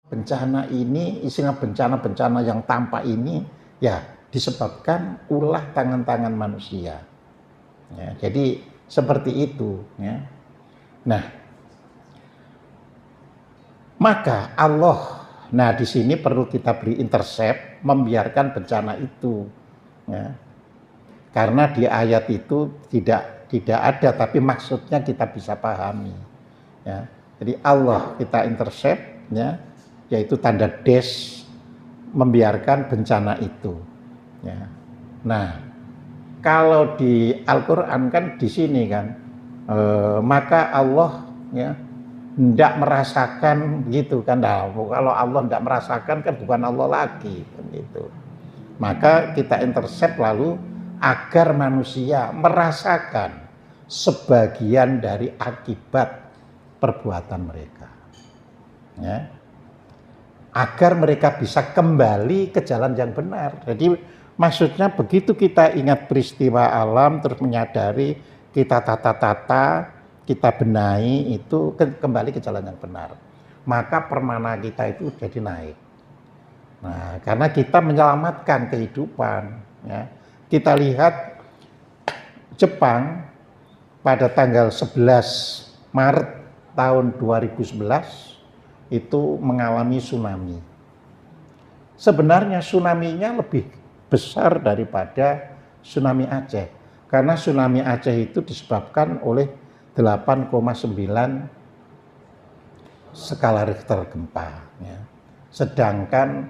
Bencana ini, istilah bencana-bencana yang tampak ini ya disebabkan ulah tangan-tangan manusia. Ya, jadi seperti itu. Ya. Nah, maka Allah, nah di sini perlu kita beri intercept, membiarkan bencana itu. Ya. Karena di ayat itu tidak ada, tapi maksudnya kita bisa pahami. Ya. Jadi Allah kita intercept, ya, yaitu tanda dash, membiarkan bencana itu. Ya. Nah, kalau di Al-Quran kan di sini kan, maka Allah ya tidak merasakan gitu kan. Nah, kalau Allah tidak merasakan kan bukan Allah lagi kan gitu. Maka kita intercept lalu agar manusia merasakan sebagian dari akibat perbuatan mereka. Ya. Agar mereka bisa kembali ke jalan yang benar. Jadi maksudnya begitu kita ingat peristiwa alam terus menyadari, kita tata-tata, kita benahi, itu kembali ke jalan yang benar. Maka permana kita itu jadi naik. Nah, karena kita menyelamatkan kehidupan. Ya. Kita lihat Jepang pada tanggal 11 Maret tahun 2011 itu mengalami tsunami. Sebenarnya tsunami-nya lebih besar daripada tsunami Aceh. Karena tsunami Aceh itu disebabkan oleh 8,9 skala Richter gempa. Ya. Sedangkan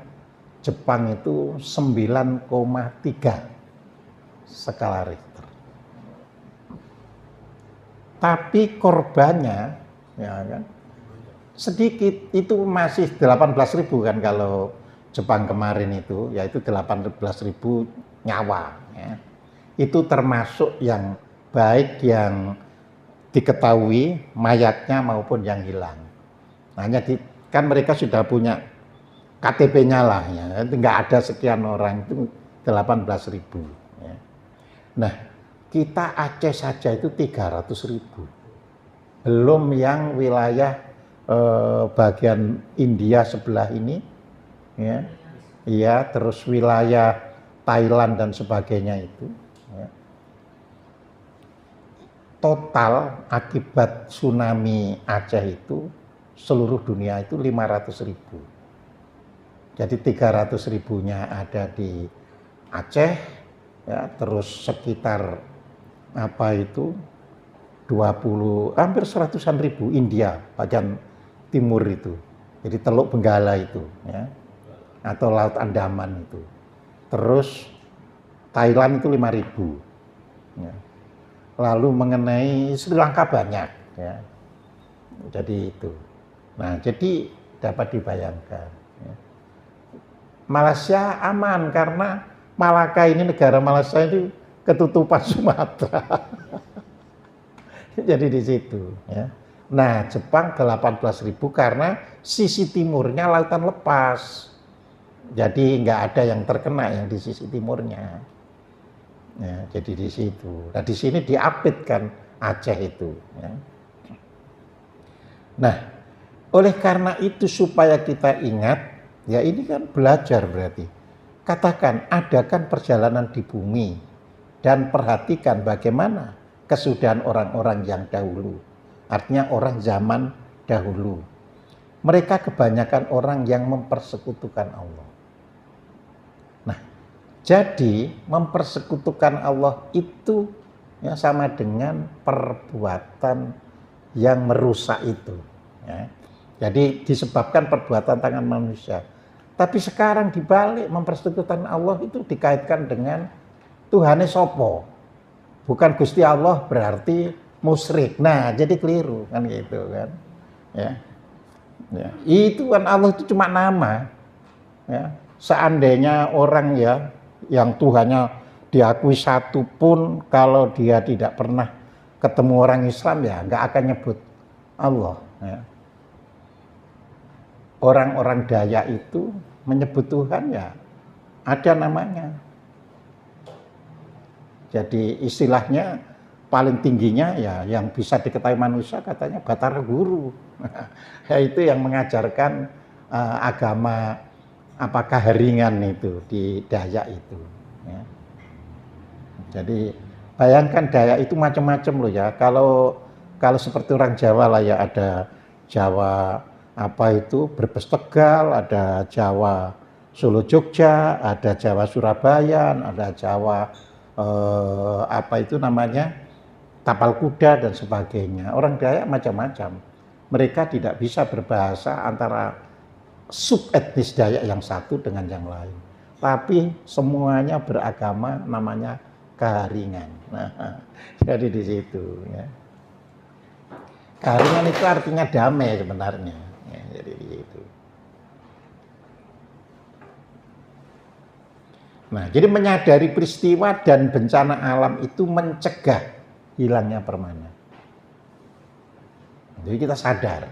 Jepang itu 9,3 skala Richter. Tapi korbannya ya kan sedikit, itu masih 18.000 kan kalau Jepang kemarin itu, yaitu 18.000 nyawa. Ya. Itu termasuk yang baik yang diketahui mayatnya maupun yang hilang. Hanya kan mereka sudah punya KTP-nya lah, ya. Nggak ada sekian orang, itu 18.000. Ya. Nah, kita Aceh saja itu 300.000. Belum yang wilayah bagian India sebelah ini, ya, iya, terus wilayah Thailand dan sebagainya itu. Ya. Total akibat tsunami Aceh itu seluruh dunia itu 500.000. Jadi 300.000-nya ada di Aceh, ya, terus sekitar apa itu 20, hampir 100-an ribu India bagian timur itu, jadi Teluk Benggala itu, ya, atau Laut Andaman itu. Terus Thailand itu 5.000. Ya. Lalu mengenai Sri Lanka banyak, ya. Jadi itu. Nah, jadi dapat dibayangkan. Ya. Malaysia aman karena Malaka ini, negara Malaysia itu ketutupan Sumatera. Jadi di situ. Ya. Nah, Jepang 18.000 karena sisi timurnya lautan lepas. Jadi nggak ada yang terkena yang di sisi timurnya. Ya, jadi di situ. Nah, di sini diapitkan Aceh itu. Ya. Nah, oleh karena itu supaya kita ingat, ya ini kan belajar berarti. Katakan, adakan perjalanan di bumi dan perhatikan bagaimana kesudahan orang-orang yang dahulu. Artinya orang zaman dahulu. Mereka kebanyakan orang yang mempersekutukan Allah. Nah, jadi mempersekutukan Allah itu ya sama dengan perbuatan yang merusak itu. Ya. Jadi disebabkan perbuatan tangan manusia. Tapi sekarang dibalik, mempersekutukan Allah itu dikaitkan dengan Tuhane sopo. Bukan Gusti Allah berarti musyrik. Nah, jadi keliru kan gitu kan. Ya. Ya. Itu kan Allah itu cuma nama. Ya. Seandainya orang ya yang Tuhannya diakui satu pun, kalau dia tidak pernah ketemu orang Islam ya nggak akan nyebut Allah. Ya. Orang-orang Dayak itu menyebut Tuhan ya ada namanya. Jadi istilahnya paling tingginya ya yang bisa diketahui manusia katanya Batara Guru. Ya, itu yang mengajarkan agama apakah Haringan itu di Dayak itu. Ya. Jadi bayangkan Dayak itu macam-macam loh ya. Kalau seperti orang Jawa lah ya, ada Jawa apa itu Brebes Tegal, ada Jawa Solo Jogja, ada Jawa Surabaya, ada Jawa apa itu namanya Tapal Kuda dan sebagainya. Orang Dayak macam-macam. Mereka tidak bisa berbahasa antara sub etnis Dayak yang satu dengan yang lain. Tapi semuanya beragama namanya Kaharingan. Nah, jadi di situ ya. Kaharingan itu artinya damai sebenarnya. Ya, jadi di situ. Nah, jadi menyadari peristiwa dan bencana alam itu mencegah hilangnya permana. Jadi kita sadar.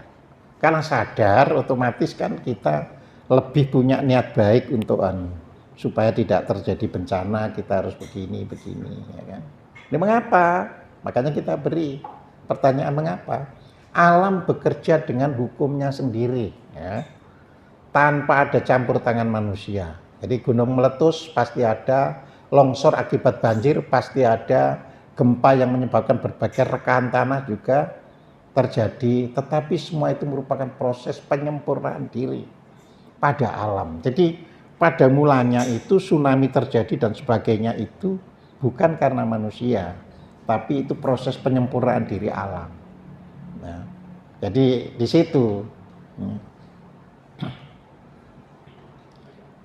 Karena sadar, otomatis kan kita lebih punya niat baik untuk supaya tidak terjadi bencana, kita harus begini, ya kan. Ini mengapa? Makanya kita beri pertanyaan mengapa? Alam bekerja dengan hukumnya sendiri, ya, tanpa ada campur tangan manusia. Jadi gunung meletus pasti ada, longsor akibat banjir pasti ada, gempa yang menyebabkan berbagai rekahan tanah juga terjadi, tetapi semua itu merupakan proses penyempurnaan diri pada alam. Jadi pada mulanya itu tsunami terjadi dan sebagainya itu bukan karena manusia, tapi itu proses penyempurnaan diri alam. Nah, jadi di situ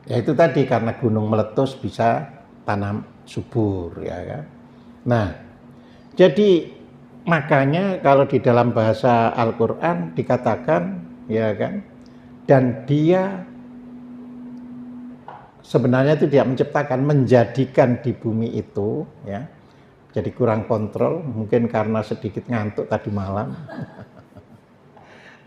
ya itu tadi, karena gunung meletus bisa tanam subur, ya kan. Nah, jadi makanya kalau di dalam bahasa Al-Qur'an dikatakan, ya kan, dan dia sebenarnya itu dia menciptakan, menjadikan di bumi itu, ya. Jadi kurang kontrol, mungkin karena sedikit ngantuk tadi malam.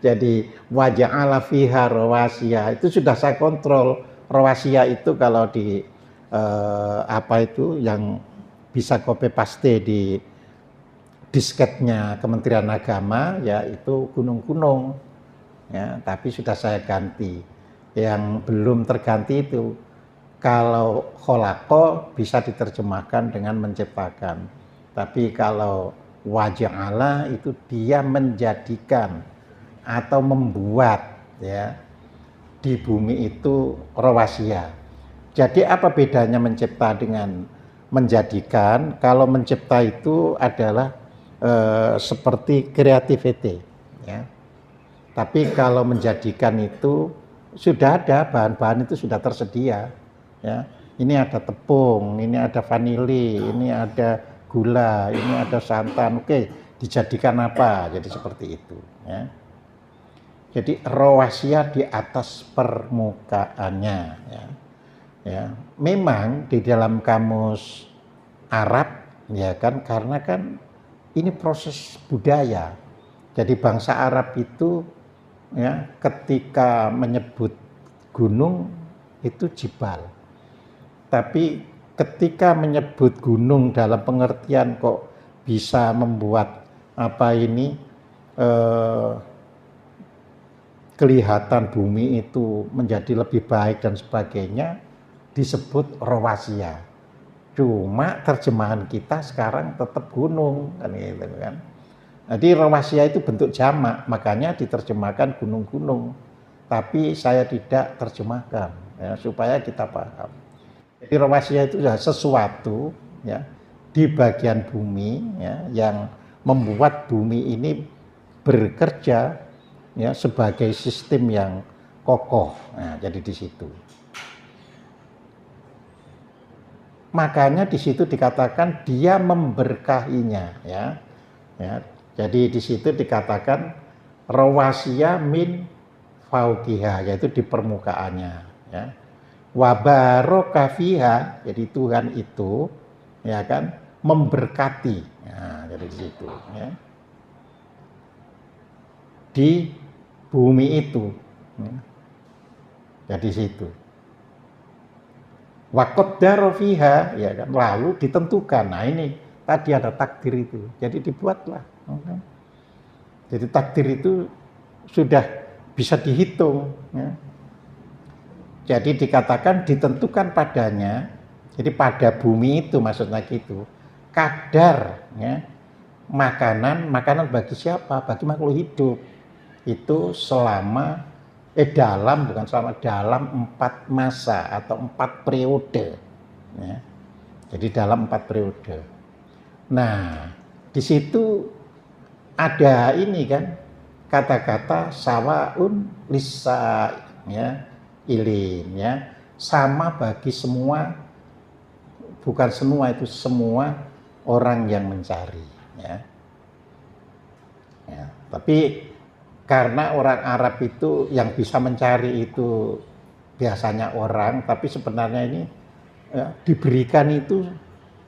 Jadi waja'ala fiha rawasiya, itu sudah saya kontrol. Rawasiya itu kalau di apa itu yang bisa copy paste di disketnya Kementerian Agama, yaitu gunung-gunung, ya, tapi sudah saya ganti. Yang belum terganti itu kalau kholaqo bisa diterjemahkan dengan menciptakan, tapi kalau waja'ala itu dia menjadikan atau membuat, ya, di bumi itu rawasiya. Jadi apa bedanya mencipta dengan menjadikan? Kalau mencipta itu adalah seperti creativity, ya. Tapi kalau menjadikan itu sudah ada bahan-bahan, itu sudah tersedia, ya. Ini ada tepung, ini ada vanili, ini ada gula, ini ada santan. Oke, dijadikan apa? Jadi seperti itu, ya. Jadi rawasiya di atas permukaannya, ya. Ya, memang di dalam kamus Arab, ya kan, karena kan ini proses budaya. Jadi bangsa Arab itu, ya, ketika menyebut gunung itu jibal. Tapi ketika menyebut gunung dalam pengertian kok bisa membuat apa ini kelihatan bumi itu menjadi lebih baik dan sebagainya, disebut rawasiya. Cuma terjemahan kita sekarang tetap gunung, kan gitu kan. Jadi rawasiya itu bentuk jamak, makanya diterjemahkan gunung-gunung. Tapi saya tidak terjemahkan, ya, supaya kita paham. Jadi rawasiya itu adalah sesuatu, ya, di bagian bumi, ya, yang membuat bumi ini bekerja, ya, sebagai sistem yang kokoh. Nah, jadi di situ. Makanya di situ dikatakan dia memberkahinya, ya. Ya, jadi di situ dikatakan rawasiya min fauqiha, yaitu di permukaannya, ya. Wa baraka fiha, jadi Tuhan itu, ya kan, memberkati. Nah, jadi di situ, ya. Di bumi itu, ya. Jadi situ. Wa qaddara fiha, ya kan, lalu ditentukan. Nah, ini tadi ada takdir itu, jadi dibuatlah. Jadi takdir itu sudah bisa dihitung, ya. Jadi dikatakan ditentukan padanya, jadi pada bumi itu maksudnya gitu, kadar ya, makanan bagi siapa? Bagi makhluk hidup. Itu selama dalam 4 masa atau 4 periode. Ya. Jadi dalam 4 periode. Nah, di situ ada ini kan kata-kata sawaun lisa ya ilin ya, sama bagi semua, bukan semua, itu semua orang yang mencari ya. Ya, tapi karena orang Arab itu yang bisa mencari itu biasanya orang, tapi sebenarnya ini ya, diberikan itu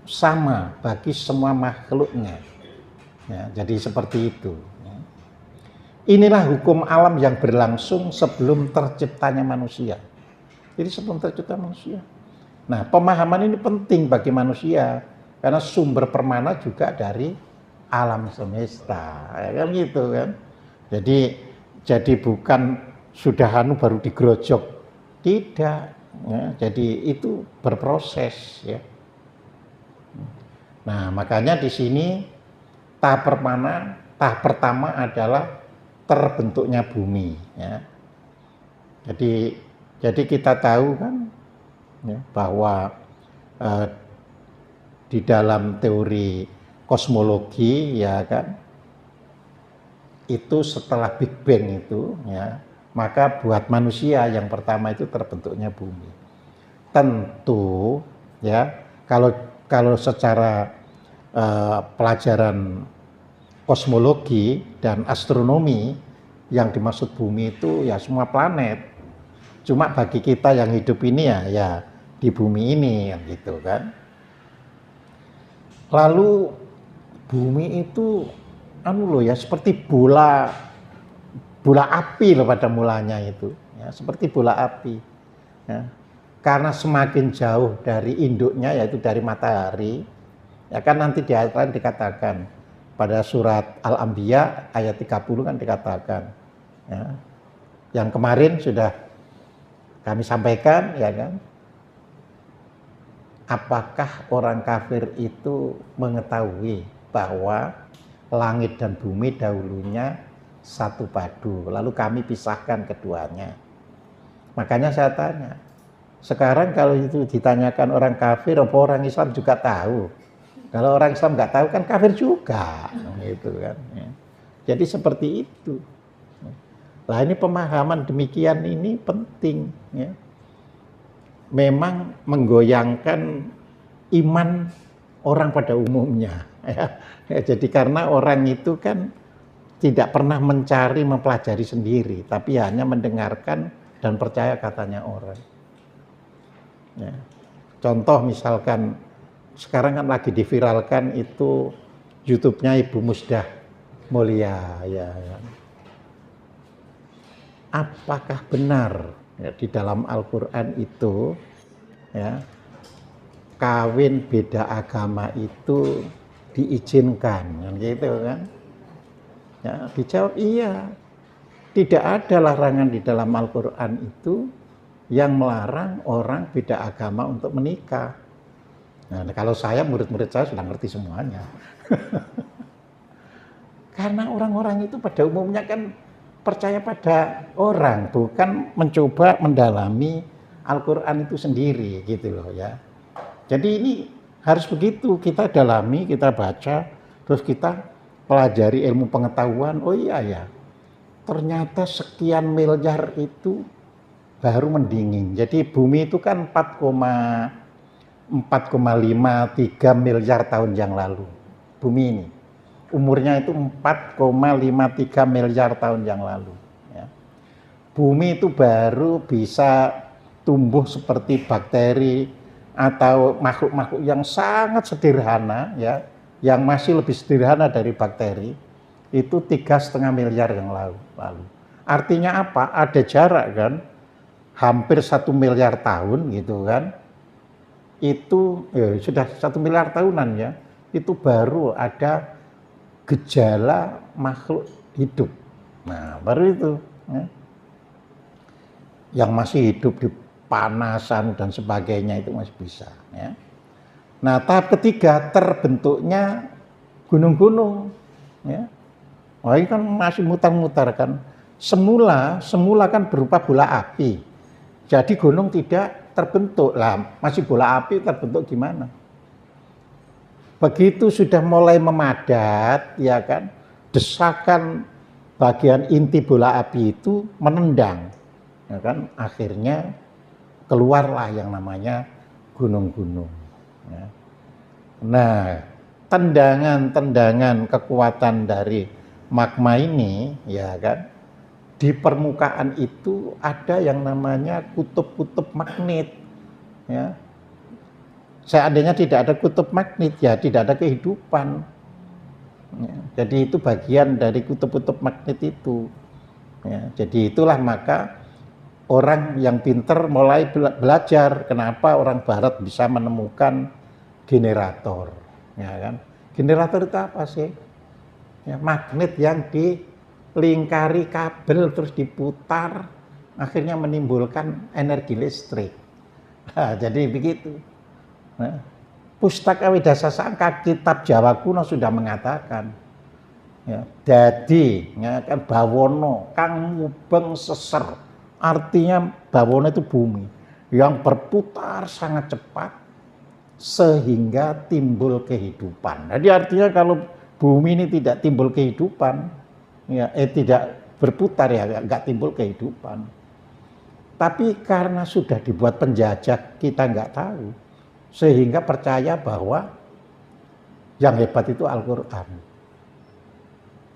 sama bagi semua makhluknya. Ya, jadi seperti itu. Inilah hukum alam yang berlangsung sebelum terciptanya manusia. Jadi sebelum tercipta manusia. Nah, pemahaman ini penting bagi manusia karena sumber permana juga dari alam semesta, ya kan gitu kan. Jadi bukan sudah baru digerojok, tidak. Ya, jadi itu berproses ya. Nah, makanya di sini tahap pertama adalah terbentuknya bumi ya. Jadi kita tahu kan ya, bahwa di dalam teori kosmologi ya kan, itu setelah Big Bang itu ya, maka buat manusia yang pertama itu terbentuknya bumi. Tentu ya, kalau secara pelajaran kosmologi dan astronomi, yang dimaksud bumi itu ya semua planet. Cuma bagi kita yang hidup ini ya di bumi ini gitu kan. Lalu bumi itu seperti bola api loh pada mulanya itu ya, seperti bola api ya. Karena semakin jauh dari induknya, yaitu dari matahari ya kan, nanti di ayat dikatakan pada surat Al-Anbiya ayat 30 kan dikatakan ya, yang kemarin sudah kami sampaikan ya kan, apakah orang kafir itu mengetahui bahwa langit dan bumi dahulunya satu padu, lalu kami pisahkan keduanya. Makanya saya tanya, sekarang kalau itu ditanyakan orang kafir, apa orang Islam juga tahu? Kalau orang Islam nggak tahu kan kafir juga, gitu kan. Ya. Jadi seperti itu. Nah, ini pemahaman demikian ini penting. Ya. Memang menggoyangkan iman orang pada umumnya. Ya. Jadi karena orang itu kan tidak pernah mencari, mempelajari sendiri, tapi hanya mendengarkan dan percaya katanya orang. Ya. Contoh misalkan sekarang kan lagi diviralkan itu YouTube-nya Ibu Musdah Mulia ya. Apakah benar ya, di dalam Al-Qur'an itu ya, kawin beda agama itu diizinkan kan gitu kan? Ya, dijawab iya. Tidak ada larangan di dalam Al-Qur'an itu yang melarang orang beda agama untuk menikah. Nah, kalau saya, murid-murid saya sudah ngerti semuanya. Karena orang-orang itu pada umumnya kan percaya pada orang, bukan mencoba mendalami Al-Quran itu sendiri gitu loh ya. Jadi ini harus begitu, kita dalami, kita baca, terus kita pelajari ilmu pengetahuan. Oh iya ya, ternyata sekian miliar itu baru mendingin. Jadi bumi itu kan 4,53 miliar tahun yang lalu. Bumi ini umurnya itu 4,53 miliar tahun yang lalu ya. Bumi itu baru bisa tumbuh seperti bakteri atau makhluk-makhluk yang sangat sederhana ya, yang masih lebih sederhana dari bakteri, itu 3,5 miliar yang lalu. Artinya apa? Ada jarak kan, hampir 1 miliar tahun gitu kan. Itu sudah 1 miliar tahunan ya, itu baru ada gejala makhluk hidup. Nah, baru itu ya. Yang masih hidup di kepanasan dan sebagainya itu masih bisa. Ya. Nah, tahap ketiga terbentuknya gunung-gunung. Ya. Wah, ini kan masih mutar-mutar kan. Semula kan berupa bola api. Jadi gunung tidak terbentuk lah. Masih bola api terbentuk gimana? Begitu sudah mulai memadat, ya kan, desakan bagian inti bola api itu menendang, ya kan, akhirnya keluarlah yang namanya gunung-gunung. Ya. Nah, tendangan-tendangan kekuatan dari magma ini, ya kan, di permukaan itu ada yang namanya kutub-kutub magnet. Ya. Seandainya tidak ada kutub magnet, ya tidak ada kehidupan. Ya, jadi itu bagian dari kutub-kutub magnet itu. Ya, jadi itulah maka orang yang pinter mulai belajar kenapa orang Barat bisa menemukan generator. Ya kan? Generator itu apa sih? Ya, magnet yang dilingkari kabel terus diputar, akhirnya menimbulkan energi listrik. Nah, jadi begitu. Nah, Pustaka Widasasangka kitab Jawa kuno sudah mengatakan, ya, dadi ya kan bawono kang mubeng seser, artinya bawono itu bumi yang berputar sangat cepat sehingga timbul kehidupan. Jadi artinya kalau bumi ini tidak timbul kehidupan, ya tidak berputar ya nggak timbul kehidupan. Tapi karena sudah dibuat penjajah kita nggak tahu. Sehingga percaya bahwa yang hebat itu Al-Quran.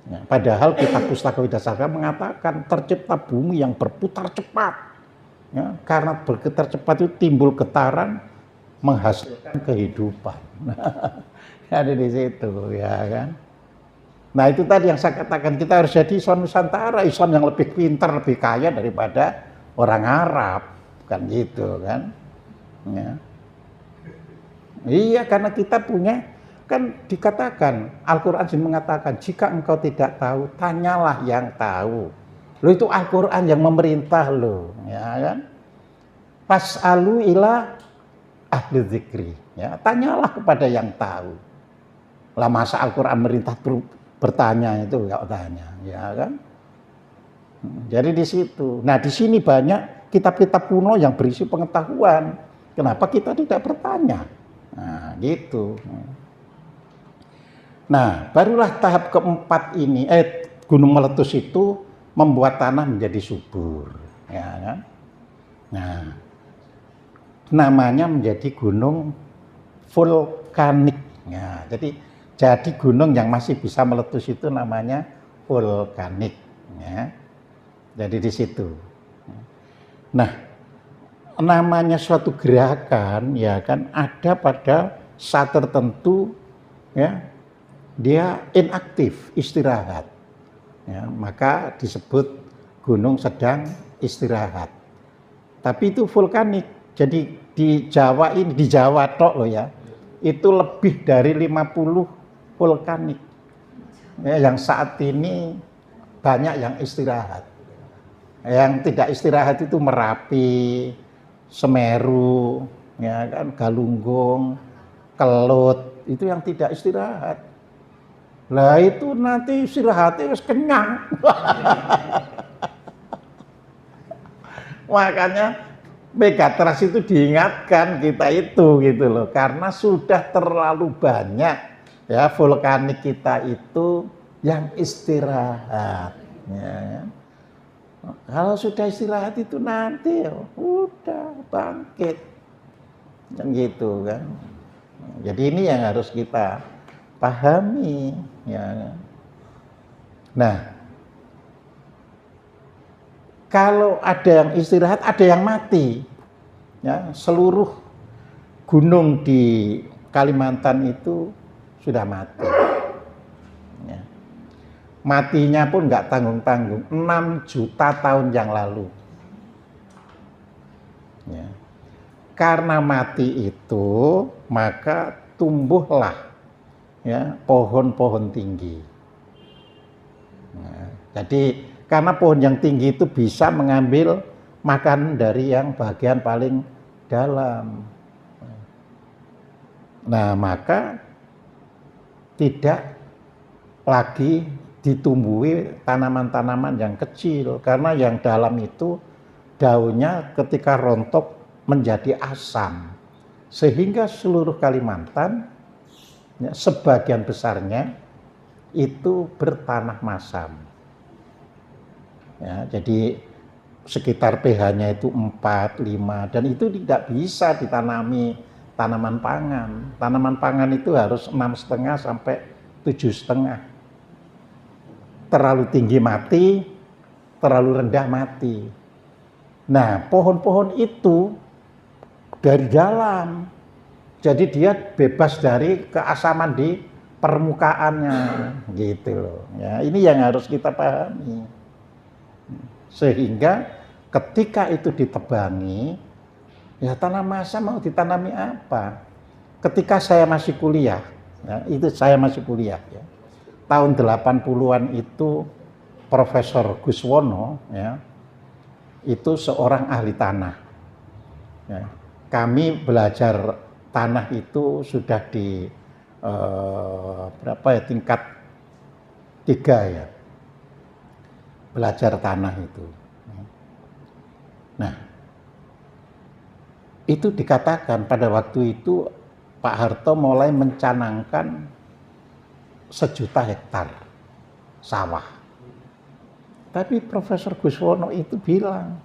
Ya, padahal kitab Pustaka Widasasangka mengatakan tercipta bumi yang berputar cepat. Ya, karena berputar cepat itu timbul getaran menghasilkan kehidupan. Ada di situ, ya kan. Nah itu tadi yang saya katakan, kita harus jadi Islam Nusantara, Islam yang lebih pintar, lebih kaya daripada orang Arab, kan gitu kan. Ya. Iya, karena kita punya, kan dikatakan, Al-Quran mengatakan, jika engkau tidak tahu, tanyalah yang tahu. Loh itu Al-Quran yang memerintah loh, ya kan. Fas'alu ila ahli dzikri, ya, tanyalah kepada yang tahu. Lah masa Al-Quran merintah bertanya itu enggak tanya, ya kan. Jadi di situ. Nah di sini banyak kitab-kitab kuno yang berisi pengetahuan. Kenapa kita tidak bertanya? Nah, gitu. Nah, barulah tahap keempat ini, gunung meletus itu membuat tanah menjadi subur, ya kan? Nah, namanya menjadi gunung vulkanik. Ya, jadi gunung yang masih bisa meletus itu namanya vulkanik, ya. Jadi di situ. Nah, namanya suatu gerakan, ya kan, ada pada saat tertentu, ya, dia inaktif, istirahat, ya, maka disebut gunung sedang istirahat. Tapi itu vulkanik. Jadi di Jawa ini, di Jawa tok loh ya, itu lebih dari 50 vulkanik, ya, yang saat ini banyak yang istirahat. Yang tidak istirahat itu Merapi, Semeru, ya kan, Galunggung, Kelut, itu yang tidak istirahat. Lah itu nanti istirahatnya harus kenyang. Makanya Megatrust itu diingatkan kita itu gitu loh, karena sudah terlalu banyak ya vulkanik kita itu yang istirahat. Ya. Kalau sudah istirahat itu nanti udah bangkit, kan gitu kan. Jadi ini yang harus kita pahami, ya. Nah, kalau ada yang istirahat, ada yang mati, ya. Seluruh gunung di Kalimantan itu sudah mati. Ya. Matinya pun nggak tanggung-tanggung, 6 juta tahun yang lalu. Ya. Karena mati itu, maka tumbuhlah ya pohon-pohon tinggi. Nah, jadi karena pohon yang tinggi itu bisa mengambil makan dari yang bagian paling dalam. Nah, maka tidak lagi ditumbuhi tanaman-tanaman yang kecil, karena yang dalam itu daunnya ketika rontok menjadi asam, sehingga seluruh Kalimantan ya, sebagian besarnya itu bertanah masam. Ya, jadi sekitar pH-nya itu 4, 5, dan itu tidak bisa ditanami tanaman pangan. Tanaman pangan itu harus 6,5 sampai 7,5. Terlalu tinggi mati, terlalu rendah mati. Nah, pohon-pohon itu dari dalam, jadi dia bebas dari keasaman di permukaannya, gitu loh. Ya, ini yang harus kita pahami. Sehingga ketika itu ditebangi, ya tanah masam mau ditanami apa? Ketika saya masih kuliah, ya, itu saya masih kuliah ya. Tahun 80-an itu Profesor Guswono ya, itu seorang ahli tanah. Ya. Kami belajar tanah itu sudah di berapa ya, tingkat 3 ya. Belajar tanah itu. Nah, itu dikatakan pada waktu itu Pak Harto mulai mencanangkan 1.000.000 hektar sawah. Tapi Profesor Guswono itu bilang,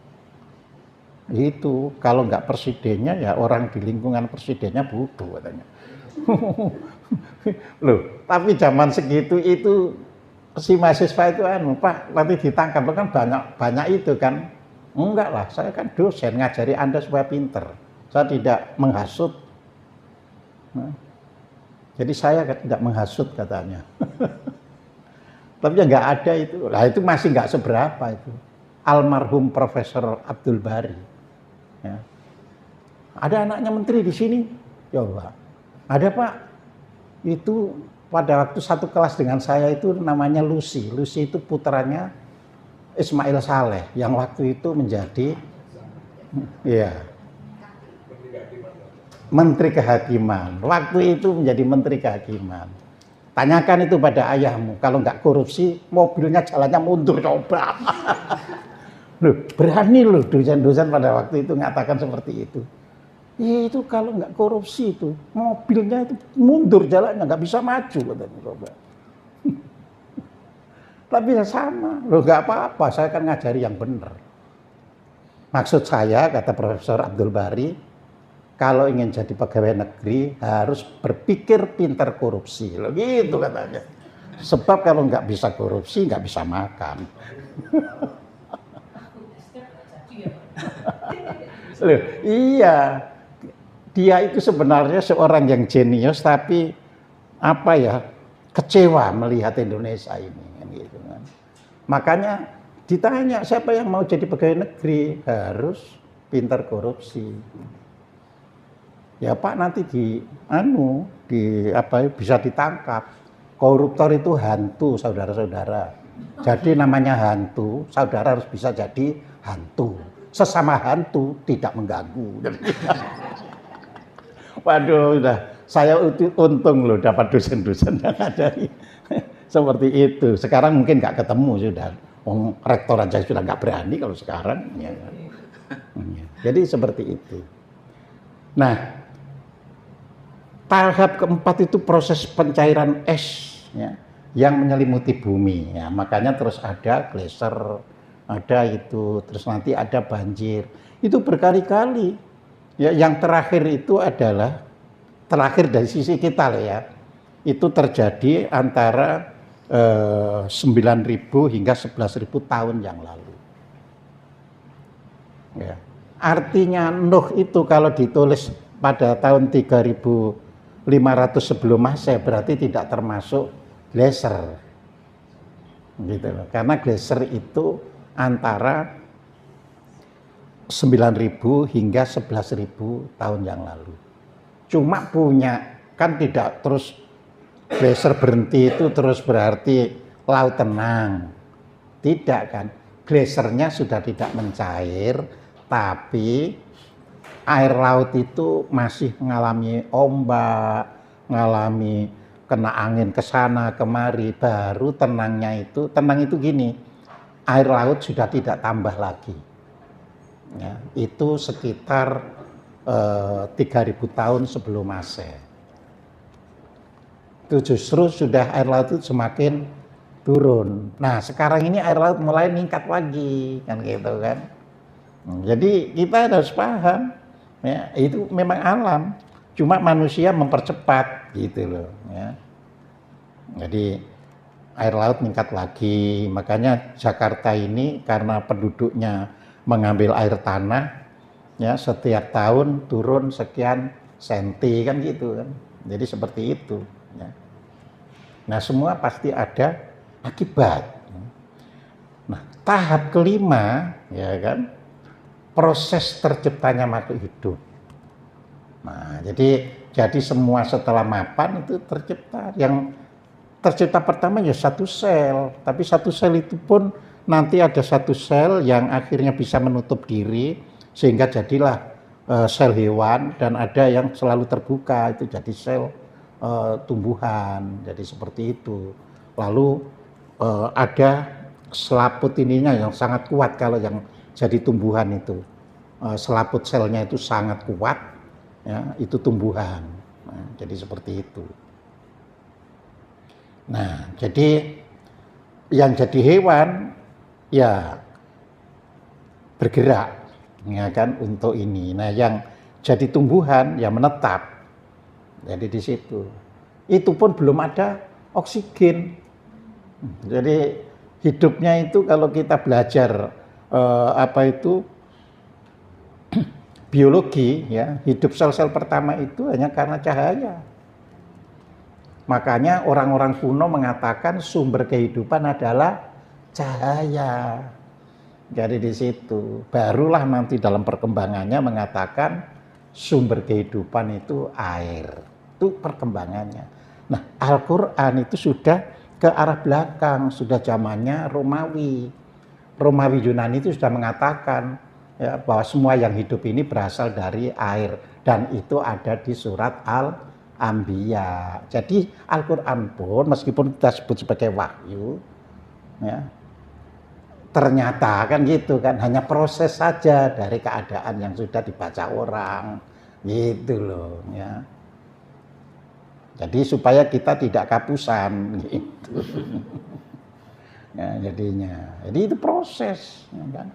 itu kalau nggak presidennya ya orang di lingkungan presidennya bodoh katanya. Loh, tapi zaman segitu itu si mahasiswa itu Pak, nanti ditangkap kan banyak itu kan. Enggak lah, saya kan dosen ngajari Anda supaya pinter. Saya tidak menghasut. Nah, jadi saya tidak menghasut katanya. Tapi ya nggak ada itu. Lah itu masih nggak seberapa itu. Almarhum Profesor Abdul Bari. Ya. Ada anaknya menteri di sini? Ya Allah. Ada Pak. Itu pada waktu satu kelas dengan saya itu namanya Lucy. Lucy itu putranya Ismail Saleh yang waktu itu menjadi ya Menteri Kehakiman. Waktu itu menjadi Menteri Kehakiman. Tanyakan itu pada ayahmu, kalau nggak korupsi mobilnya jalannya mundur coba. Loh, berani loh dosen-dosen pada waktu itu mengatakan seperti itu. Ya, itu kalau nggak korupsi itu mobilnya itu mundur jalannya, nggak bisa maju katanya coba. Tapi ya sama, loh nggak apa-apa, saya kan ngajari yang benar. Maksud saya, kata Profesor Abdul Bari, kalau ingin jadi pegawai negeri harus berpikir pintar korupsi, loh gitu katanya. Sebab kalau nggak bisa korupsi nggak bisa makan. Loh, iya. Dia itu sebenarnya seorang yang jenius, tapi apa ya, kecewa melihat Indonesia ini. Gitu kan. Makanya ditanya siapa yang mau jadi pegawai negeri harus pintar korupsi. Ya Pak nanti bisa ditangkap. Koruptor itu hantu saudara-saudara. Jadi namanya hantu, saudara harus bisa jadi hantu. Sesama hantu tidak mengganggu. Waduh, saya untung loh dapat dosen-dosen yang ada seperti itu. Sekarang mungkin nggak ketemu sudah. Rektor aja sudah nggak berani kalau sekarang. Ya. Jadi seperti itu. Nah, tahap keempat itu proses pencairan es ya, yang menyelimuti bumi. Ya, makanya terus ada glacier, ada itu, terus nanti ada banjir. Itu berkali-kali. Ya, yang terakhir itu adalah terakhir dari sisi kita lah ya. Itu terjadi antara 9.000 hingga 11.000 tahun yang lalu. Ya. Artinya Nuh itu kalau ditulis pada tahun 3.500 sebelum Masehi berarti tidak termasuk glacier. Gitu loh. Karena glacier itu antara 9.000 hingga 11.000 tahun yang lalu. Cuma punya, kan tidak terus glacier berhenti itu terus berarti laut tenang. Tidak kan, glaciernya sudah tidak mencair, Tapi air laut itu masih mengalami ombak, mengalami kena angin ke sana kemari, baru tenang itu gini, air laut sudah tidak tambah lagi. Ya, itu sekitar 3000 tahun sebelum Masehi. Itu justru sudah air laut itu semakin turun. Nah, sekarang ini air laut mulai meningkat lagi, kan gitu kan. Jadi kita harus paham, ya, itu memang alam, cuma manusia mempercepat gitu loh. Ya. Jadi air laut meningkat lagi, makanya Jakarta ini karena penduduknya mengambil air tanah, ya setiap tahun turun sekian senti kan gitu kan. Jadi seperti itu. Ya. Nah semua pasti ada akibat. Nah tahap kelima, ya kan, proses terciptanya makhluk hidup. Nah jadi semua setelah mapan itu tercipta. Yang tercipta pertama ya satu sel, tapi satu sel itu pun nanti ada satu sel yang akhirnya bisa menutup diri sehingga jadilah sel hewan, dan ada yang selalu terbuka itu jadi sel tumbuhan, jadi seperti itu. Lalu ada selaput ininya yang sangat kuat kalau yang jadi tumbuhan itu, selaput selnya itu sangat kuat, ya, itu tumbuhan. Nah, jadi seperti itu. Nah, jadi yang jadi hewan ya bergerak, ya kan, untuk ini. Nah, yang jadi tumbuhan ya menetap. Jadi di situ. Itu pun belum ada oksigen. Jadi hidupnya itu kalau kita belajar biologi, ya, hidup sel-sel pertama itu hanya karena cahaya. Makanya orang-orang kuno mengatakan sumber kehidupan adalah cahaya. Jadi di situ barulah nanti dalam perkembangannya mengatakan sumber kehidupan itu air. Itu perkembangannya. Nah, Al-Qur'an itu sudah ke arah belakang, sudah zamannya Romawi. Romawi Yunani itu sudah mengatakan, ya, bahwa semua yang hidup ini berasal dari air, dan itu ada di surat Al-Anbiya. Jadi Al-Qur'an pun meskipun kita sebut sebagai wahyu, ya, ternyata kan gitu kan, hanya proses saja dari keadaan yang sudah dibaca orang, gitu loh, ya. Jadi supaya kita tidak kapusan, gitu. Ya, jadinya. Jadi itu proses, ya kan.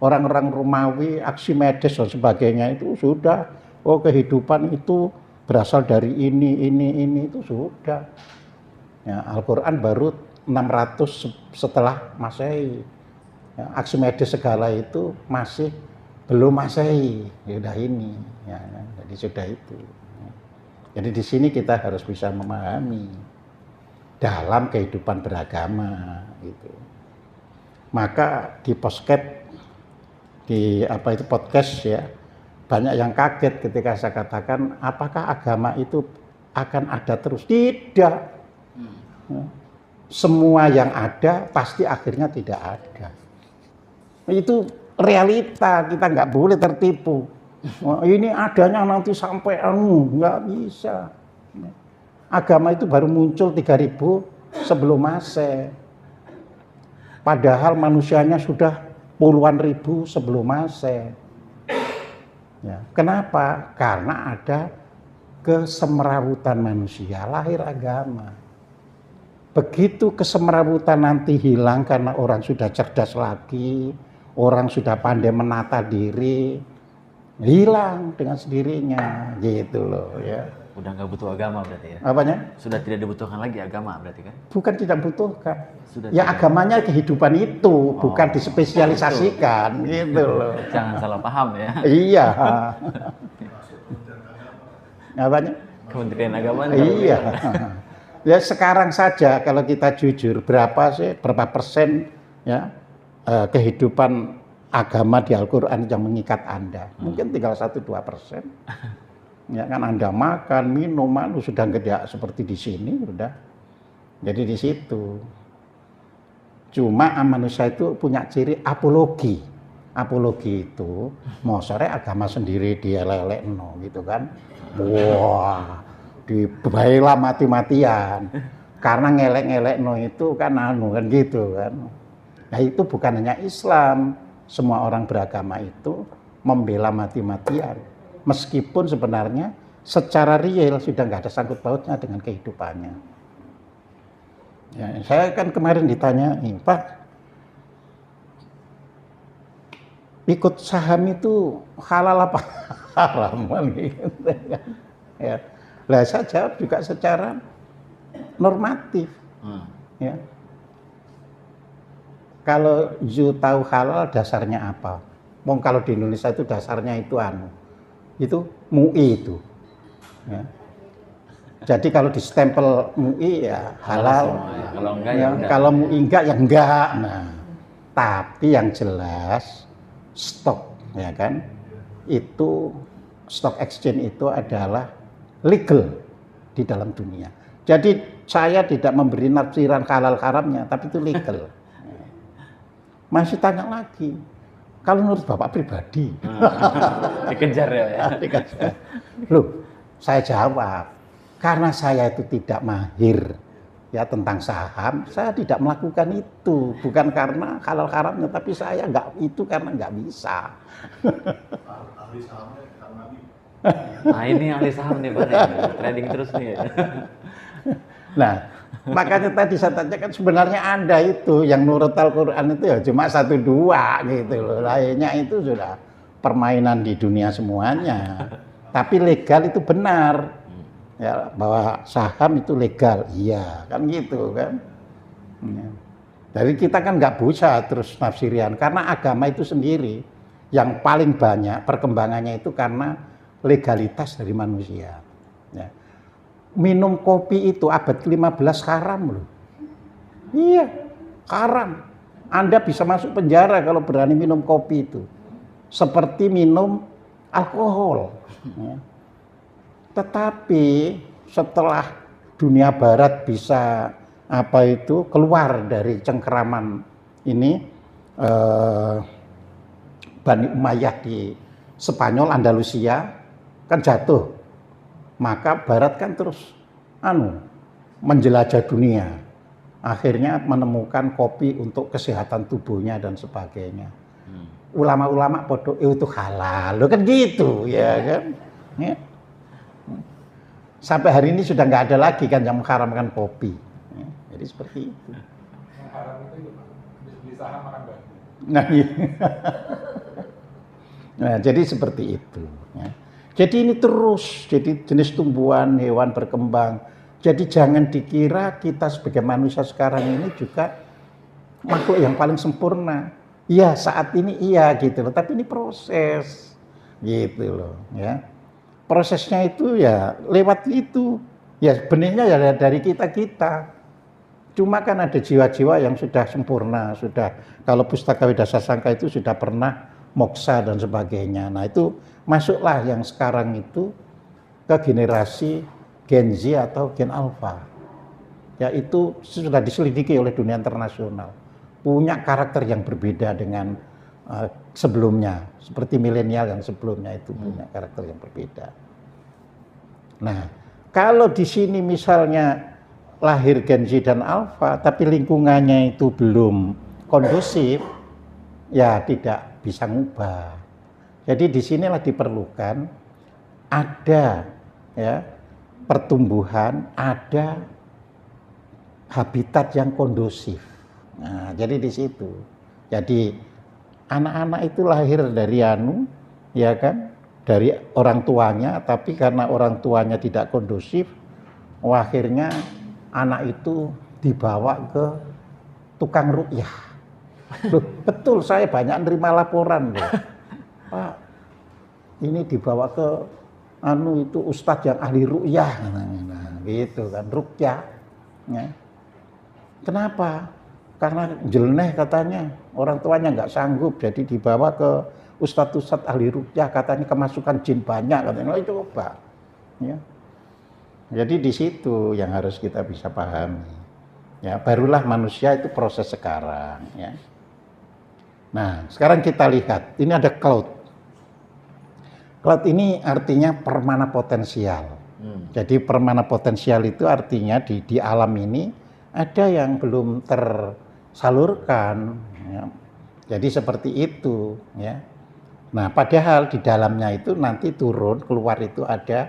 Orang-orang Romawi, Archimedes dan sebagainya itu sudah, oh kehidupan itu berasal dari ini itu sudah. Ya, Al-Qur'an baru 600 setelah Masehi. Ya, Archimedes segala itu masih belum Masehi, sudah ini, ya, jadi sudah itu. Jadi di sini kita harus bisa memahami dalam kehidupan beragama, gitu. Maka di podcast ya, banyak yang kaget ketika saya katakan apakah agama itu akan ada terus? Tidak. Semua yang ada pasti akhirnya tidak ada. Itu realita, kita nggak boleh tertipu. Ini adanya nanti sampai nggak bisa. Agama itu baru muncul 3000 sebelum Masehi. Padahal manusianya sudah puluhan ribu sebelum Masehi. Ya, kenapa? Karena ada kesemrawutan manusia, lahir agama. Begitu kesemrawutan nanti hilang karena orang sudah cerdas lagi, orang sudah pandai menata diri, hilang dengan sendirinya, gitu loh, ya. Udah nggak butuh agama berarti ya? Apanya? Sudah tidak dibutuhkan lagi agama berarti kan? Bukan tidak butuhkan. Sudah ya tidak. Agamanya kehidupan itu, bukan dispesialisasikan, gitu loh. Jangan salah paham ya. Iya. Apanya? Kementerian Agama. Iya. Ya sekarang saja kalau kita jujur, berapa persen ya kehidupan agama di Al-Qur'an yang mengikat Anda? Mungkin tinggal 1-2%. Ya kan, Anda makan, minum, sudah gede seperti di sini, sudah. Jadi di situ. Cuma manusia itu punya ciri apologi. apologi itu mosore agama sendiri dielek-elekno gitu kan. Wah, dibela mati-matian. Karena ngelek-ngelekno itu kan anu kan gitu kan. Nah, itu bukan hanya Islam, semua orang beragama itu membela mati-matian. Meskipun sebenarnya secara real sudah nggak ada sangkut pautnya dengan kehidupannya. Ya, saya kan kemarin ditanya, Pak, ikut saham itu halal apa haram kan gitu kan. Ya. Lah saya jawab juga secara normatif. Ya. Kalau you tahu halal dasarnya apa? Mau kalau di Indonesia itu dasarnya itu itu MUI itu. Ya. Jadi kalau di stempel MUI ya halal. Kalau enggak ya, kalau MUI enggak ya enggak. Nah, tapi yang jelas stok ya kan itu stock exchange itu adalah legal di dalam dunia. Jadi saya tidak memberi nafsiran halal haramnya, tapi itu legal. Masih tanya lagi, kalau menurut Bapak pribadi, dikejar ya. Dikejar. Loh, saya jawab, karena saya itu tidak mahir ya tentang saham, saya tidak melakukan itu, bukan karena halal haramnya, tapi saya nggak itu karena nggak bisa. Nah ini ahli saham nih Pak, trading terus nih. Nah, makanya tadi saya tanyakan sebenarnya ada itu yang nurut Al-Quran itu ya cuma 1-2 gitu loh. Lainnya itu sudah permainan di dunia semuanya. Tapi legal itu benar. Ya, bahwa saham itu legal. Iya, kan gitu kan. Ya. Jadi kita kan nggak bisa terus nafsirian karena agama itu sendiri yang paling banyak perkembangannya itu karena legalitas dari manusia. Ya. Minum kopi itu abad ke-15 haram loh. Iya, haram. Anda bisa masuk penjara kalau berani minum kopi itu. Seperti minum alkohol. Ya. Tetapi setelah dunia barat bisa keluar dari cengkeraman ini, Bani Umayyah di Spanyol, Andalusia kan jatuh. Maka Barat kan terus menjelajah dunia. Akhirnya menemukan kopi untuk kesehatan tubuhnya dan sebagainya. Ulama-ulama podo itu halal, loh kan gitu ya kan. Ya. Sampai hari ini sudah nggak ada lagi kan yang mengharamkan kopi. Ya, jadi seperti itu. Yang haram itu beli saham makan batu. Nah, iya. Nah, jadi seperti itu. Ya. Jadi ini terus, jadi jenis tumbuhan, hewan berkembang. Jadi jangan dikira kita sebagai manusia sekarang ini juga makhluk yang paling sempurna. Iya, saat ini iya gitu loh, tapi ini proses. Gitu loh, ya. Prosesnya itu ya lewat itu. Ya benihnya ya dari kita-kita. Cuma kan ada jiwa-jiwa yang sudah sempurna, sudah kalau Pustaka Widasasangka itu sudah pernah moksa dan sebagainya. Nah, itu masuklah yang sekarang itu ke generasi Gen Z atau Gen Alpha. Ya itu sudah diselidiki oleh dunia internasional. Punya karakter yang berbeda dengan sebelumnya. Seperti milenial yang sebelumnya itu punya karakter yang berbeda. Nah, kalau di sini misalnya lahir Gen Z dan Alpha, tapi lingkungannya itu belum kondusif, ya tidak bisa ngubah. Jadi disinilah diperlukan ada ya pertumbuhan, ada habitat yang kondusif. Nah, jadi di situ. Jadi anak-anak itu lahir dari ya kan, dari orang tuanya, tapi karena orang tuanya tidak kondusif, akhirnya anak itu dibawa ke tukang ruqyah. Loh, betul, saya banyak nerima laporan loh. Pak, ini dibawa ke itu ustadz yang ahli ruqyah, nah, gitu kan, ruqyah. Ya. Kenapa? Karena jeleneh katanya, orang tuanya nggak sanggup, jadi dibawa ke ustadz-ustadz ahli ruqyah, katanya kemasukan jin banyak, katanya, coba. Ya. Jadi di situ yang harus kita bisa pahami. Ya, barulah manusia itu proses sekarang. Ya. Nah, sekarang kita lihat, ini ada cloud. Cloud ini artinya permana potensial. Jadi permana potensial itu artinya di alam ini ada yang belum tersalurkan. Ya. Jadi seperti itu. Ya. Nah, padahal di dalamnya itu nanti turun, keluar itu ada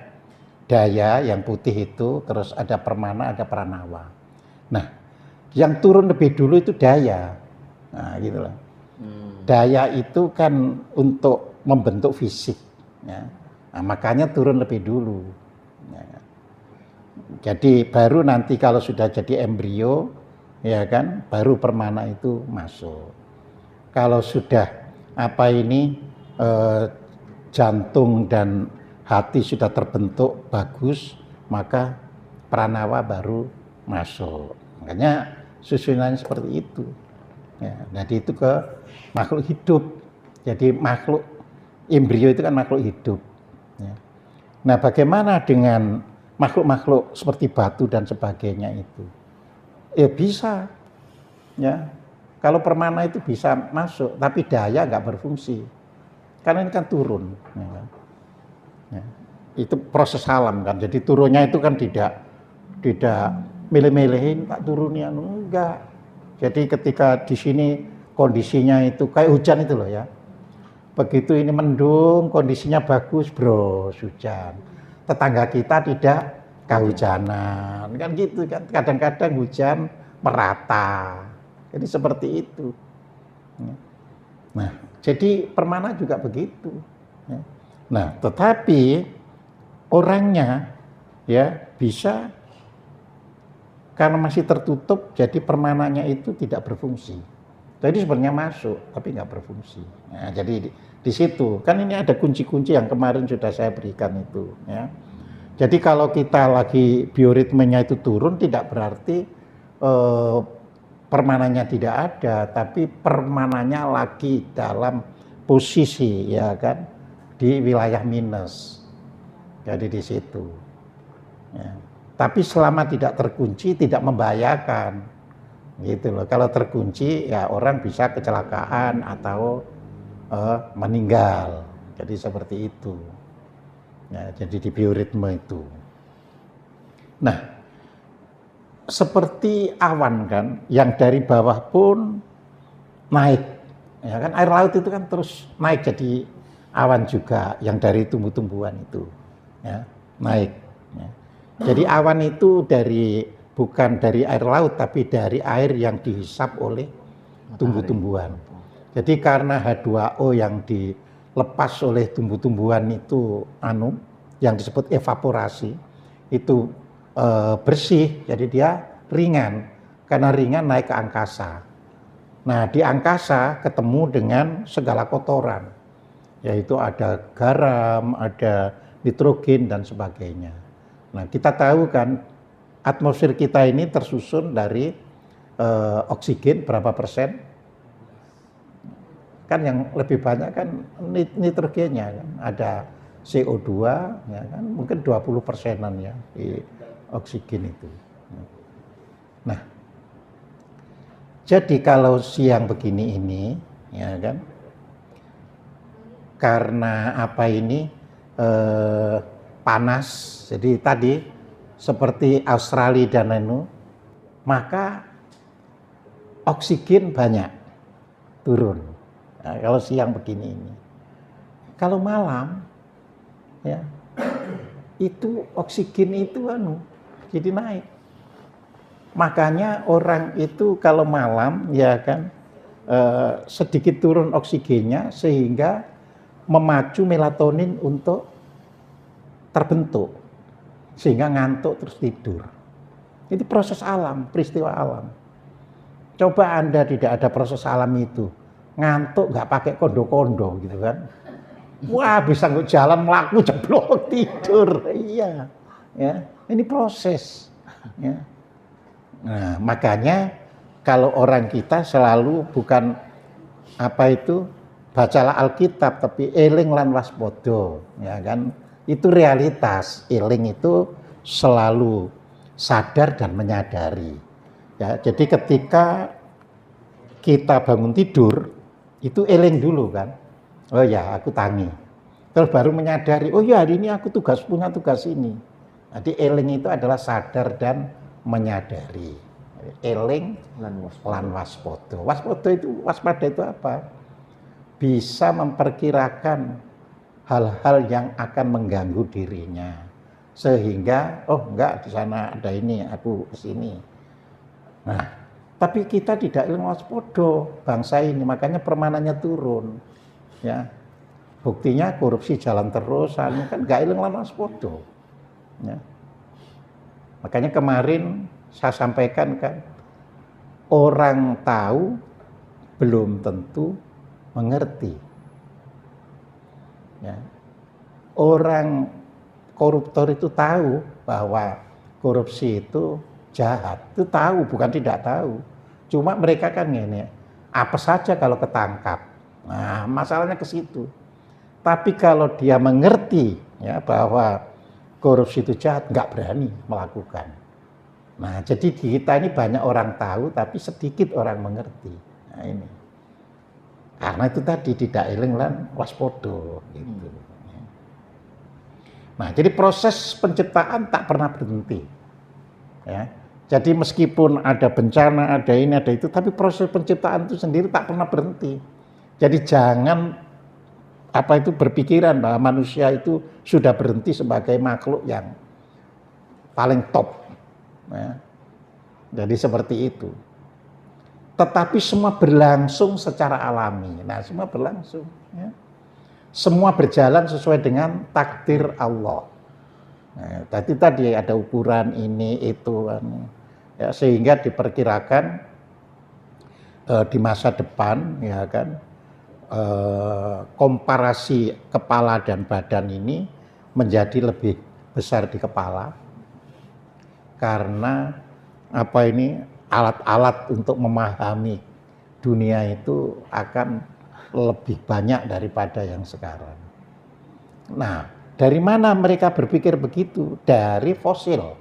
daya yang putih itu, terus ada permana, ada pranawa. Nah, yang turun lebih dulu itu daya. Nah, gitu loh. Daya itu kan untuk membentuk fisik. Ya. Nah, makanya turun lebih dulu. Ya. Jadi baru nanti kalau sudah jadi embrio, ya kan, baru permana itu masuk. Kalau sudah jantung dan hati sudah terbentuk bagus, maka pranawa baru masuk. Makanya susunannya seperti itu. Ya, jadi itu ke makhluk hidup. Jadi makhluk embrio itu kan makhluk hidup. Ya. Nah, bagaimana dengan makhluk-makhluk seperti batu dan sebagainya itu? Ya bisa. Ya. Kalau permana itu bisa masuk, tapi daya nggak berfungsi. Karena ini kan turun. Ya. Ya. Itu proses alam kan. Jadi turunnya itu kan tidak milih-milihin tak turunnya, enggak. Jadi ketika di sini kondisinya itu kayak hujan itu loh ya. Begitu ini mendung, kondisinya bagus, bro, hujan. Tetangga kita tidak kehujanan, kan gitu kan. Kadang-kadang hujan merata. Jadi seperti itu. Nah, jadi permana juga begitu. Nah, tetapi orangnya ya bisa karena masih tertutup, jadi permananya itu tidak berfungsi. Jadi sebenarnya masuk, tapi nggak berfungsi. Nah, jadi di situ kan ini ada kunci-kunci yang kemarin sudah saya berikan itu. Ya. Jadi kalau kita lagi bioritmenya itu turun, tidak berarti permananya tidak ada, tapi permananya lagi dalam posisi, ya kan, di wilayah minus. Jadi di situ. Ya. Tapi selama tidak terkunci, tidak membahayakan, gitu loh. Kalau terkunci, ya orang bisa kecelakaan atau meninggal. Jadi seperti itu. Ya, jadi di bioritme itu. Nah, seperti awan kan, yang dari bawah pun naik. Ya kan, air laut itu kan terus naik jadi awan juga, yang dari tumbuh-tumbuhan itu, ya, naik. Ya. Jadi awan itu bukan dari air laut, tapi dari air yang dihisap oleh tumbuh-tumbuhan. Jadi karena H2O yang dilepas oleh tumbuh-tumbuhan itu yang disebut evaporasi, itu bersih, jadi dia ringan. Karena ringan naik ke angkasa. Nah, di angkasa ketemu dengan segala kotoran, yaitu ada garam, ada nitrogen dan sebagainya. Nah, kita tahu kan atmosfer kita ini tersusun dari oksigen berapa persen? Kan yang lebih banyak kan nitrogennya kan, ada CO2 ya kan, mungkin 20%-an ya di oksigen itu. Nah, jadi kalau siang begini ini ya kan, karena panas, jadi tadi seperti Australia dan lain-lain, maka oksigen banyak turun. Nah, kalau siang begini ini, kalau malam, ya itu oksigen itu jadi naik. Makanya orang itu kalau malam, ya kan, sedikit turun oksigennya sehingga memacu melatonin untuk terbentuk, sehingga ngantuk terus tidur. Itu proses alam, peristiwa alam. Coba Anda tidak ada proses alam itu, ngantuk nggak pakai kondo-kondo gitu kan, wah bisa nggak jalan melaku jeblok tidur. Iya, ya ini proses. Ya. Nah, makanya kalau orang kita selalu bukan bacalah Alkitab, tapi eling lan waspada, ya kan. Itu realitas. Eling itu selalu sadar dan menyadari. Ya, jadi ketika kita bangun tidur, Itu eling dulu kan. Oh ya, aku tangi. Terus baru menyadari, oh ya hari ini aku punya tugas ini. Jadi eling itu adalah sadar dan menyadari. Eling lan waspada. Waspada itu apa? Bisa memperkirakan hal-hal yang akan mengganggu dirinya. Sehingga, oh enggak, di sana ada ini, aku ke sini. Nah, tapi kita tidak eling waspada bangsa ini, makanya permanannya turun. Ya. Buktinya korupsi jalan terus, kan enggak eling lan waspada. Ya. Makanya kemarin saya sampaikan kan, orang tahu belum tentu mengerti. Ya. Orang koruptor itu tahu bahwa korupsi itu jahat, itu tahu, bukan tidak tahu. Cuma mereka kan ini, apa saja kalau ketangkap. Nah, masalahnya ke situ. Tapi kalau dia mengerti ya bahwa korupsi itu jahat, nggak berani melakukan. Nah, jadi di kita ini banyak orang tahu, tapi sedikit orang mengerti. Nah, ini. Karena itu tadi tidak eling lan waspada gitu. Nah, jadi proses penciptaan tak pernah berhenti. Ya. Jadi meskipun ada bencana, ada ini, ada itu, tapi proses penciptaan itu sendiri tak pernah berhenti. Jadi jangan berpikiran bahwa manusia itu sudah berhenti sebagai makhluk yang paling top. Ya. Jadi seperti itu. Tetapi semua berlangsung secara alami. Nah, semua berlangsung. Ya. Semua berjalan sesuai dengan takdir Allah. Nah, tadi ada ukuran ini itu, ya, sehingga diperkirakan di masa depan, ya kan, komparasi kepala dan badan ini menjadi lebih besar di kepala, karena alat-alat untuk memahami dunia itu akan lebih banyak daripada yang sekarang. Nah, dari mana mereka berpikir begitu? Dari fosil.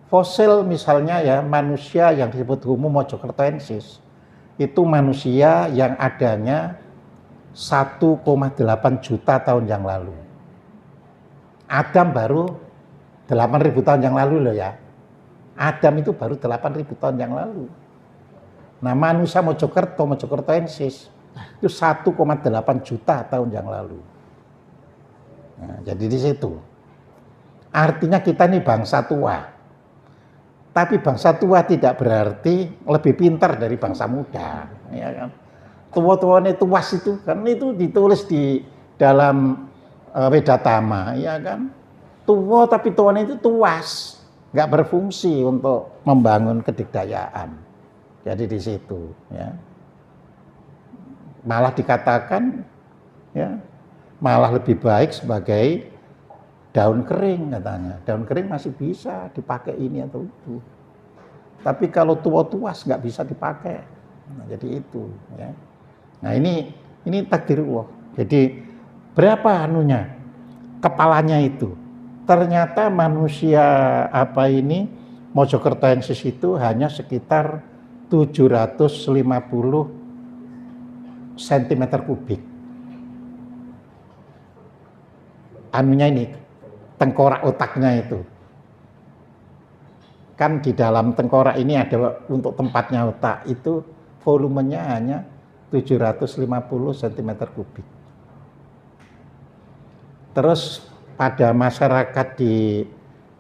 Fosil misalnya ya, manusia yang disebut Homo mojokertoensis itu manusia yang adanya 1,8 juta tahun yang lalu. Adam baru 8.000 tahun yang lalu loh ya. Adam itu baru 8.000 tahun yang lalu. Nah, manusia mojokertoensis itu 1,8 juta tahun yang lalu. Nah, jadi di situ. Artinya kita ini bangsa tua. Tapi bangsa tua tidak berarti lebih pintar dari bangsa muda. Ya kan? Tua-tuanya tuas itu kan itu ditulis di dalam Wedatama, ya kan? Tua tapi tuanya itu tuas, nggak berfungsi untuk membangun kedikdayaan. Jadi di situ, ya. Malah dikatakan ya malah lebih baik sebagai daun kering katanya. Daun kering masih bisa dipakai ini atau itu. Tapi kalau tua-tuas nggak bisa dipakai. Nah, jadi itu ya. Nah, ini takdir Allah. Jadi berapa anunya? Kepalanya itu. Ternyata manusia mojokertoensis itu hanya sekitar 750 cm kubik. Anunya ini, tengkorak otaknya itu. Kan di dalam tengkorak ini ada untuk tempatnya otak, itu volumenya hanya 750 cm kubik. Terus pada masyarakat di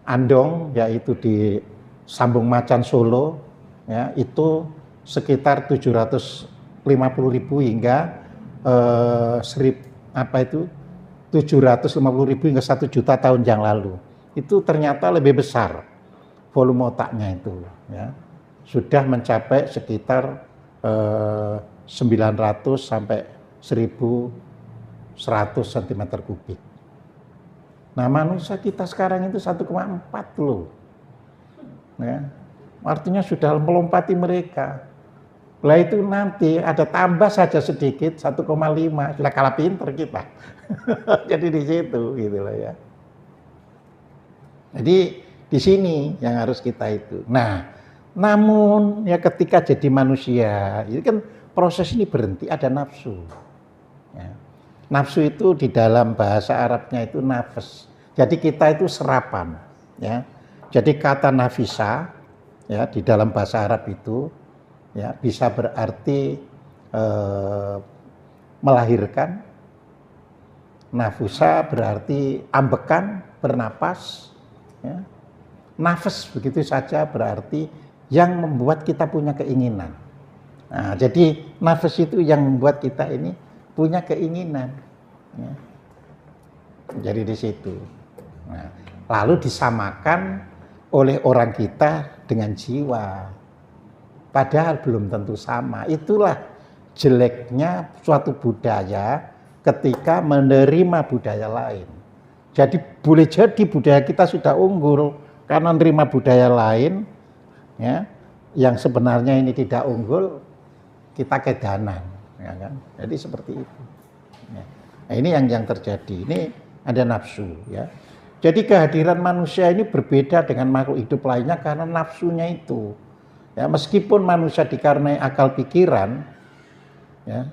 Andong, yaitu di Sambung Macan Solo, ya, itu sekitar 750.000 hingga 750.000 hingga 1 juta tahun yang lalu. Itu ternyata lebih besar volume otaknya itu, ya. Sudah mencapai sekitar 900 sampai 1.100 cm kubik. Nah, manusia kita sekarang itu 1,4 loh. Ya. Artinya sudah melompati mereka. Lah itu nanti ada tambah saja sedikit 1,5, sudah kalah pinter kita. Jadi di situ gitu loh ya. Jadi di sini yang harus kita itu. Nah, namun ya ketika jadi manusia, itu kan proses ini berhenti, ada nafsu. Ya. Nafsu itu di dalam bahasa Arabnya itu nafas. Jadi kita itu serapan. Ya. Jadi kata nafisa ya di dalam bahasa Arab itu ya bisa berarti melahirkan. Nafusa berarti ambekan, bernapas. Ya. Nafas begitu saja berarti yang membuat kita punya keinginan. Nah, jadi nafas itu yang membuat kita ini punya keinginan. Ya. Jadi di situ. Nah, lalu disamakan oleh orang kita dengan jiwa. Padahal belum tentu sama. Itulah jeleknya suatu budaya ketika menerima budaya lain. Jadi boleh jadi budaya kita sudah unggul karena menerima budaya lain, ya, yang sebenarnya ini tidak unggul, kita kedanan, ya kan? Jadi seperti itu. Ya. Nah, ini yang terjadi. Ini ada nafsu, ya. Jadi kehadiran manusia ini berbeda dengan makhluk hidup lainnya karena nafsunya itu. Ya, meskipun manusia dikaruniai akal pikiran, ya,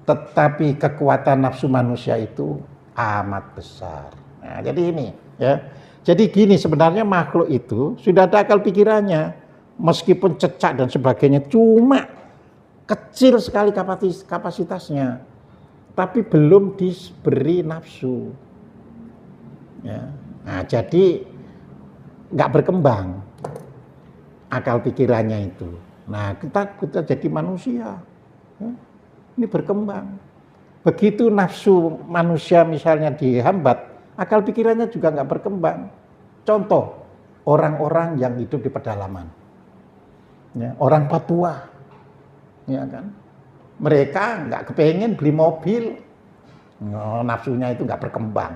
tetapi kekuatan nafsu manusia itu amat besar. Nah, jadi ini, ya. Jadi gini, sebenarnya makhluk itu sudah ada akal pikirannya, meskipun cecak dan sebagainya, cuma kecil sekali kapasitasnya, tapi belum diberi nafsu. Ya. Nah, jadi nggak berkembang akal pikirannya itu. Nah, kita jadi manusia, ya. Ini berkembang. Begitu nafsu manusia misalnya dihambat, akal pikirannya juga nggak berkembang. Contoh, orang-orang yang hidup di pedalaman, ya, orang Papua, ya kan, mereka nggak kepengen beli mobil, nafsunya itu nggak berkembang.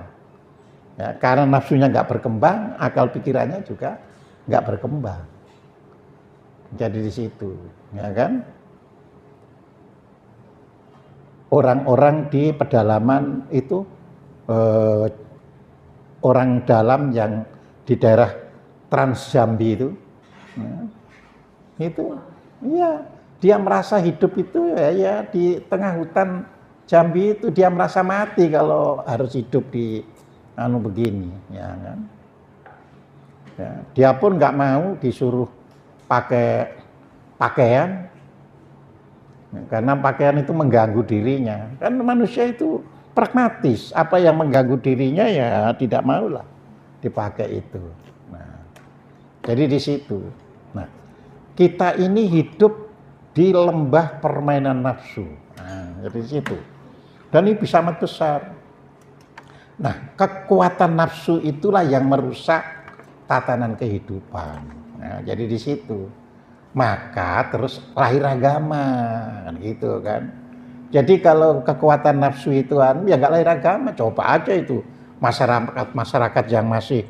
Ya, karena nafsunya nggak berkembang, akal pikirannya juga nggak berkembang. Jadi di situ, ya kan? Orang-orang di pedalaman itu orang dalam yang di daerah Trans Jambi itu, ya dia merasa hidup itu ya di tengah hutan Jambi itu dia merasa mati kalau harus hidup di begini, ya kan? Ya, dia pun nggak mau disuruh pakai pakaian. Karena pakaian itu mengganggu dirinya. Kan manusia itu pragmatis. Apa yang mengganggu dirinya ya tidak maulah dipakai itu. Nah, jadi di situ. Nah, kita ini hidup di lembah permainan nafsu. Nah, jadi di situ. Dan ini bisa amat besar. Nah, kekuatan nafsu itulah yang merusak tatanan kehidupan. Nah, jadi di situ. Maka terus lahir agama, kan gitu kan. Jadi kalau kekuatan nafsu itu ya nggak lahir agama. Coba aja itu masyarakat yang masih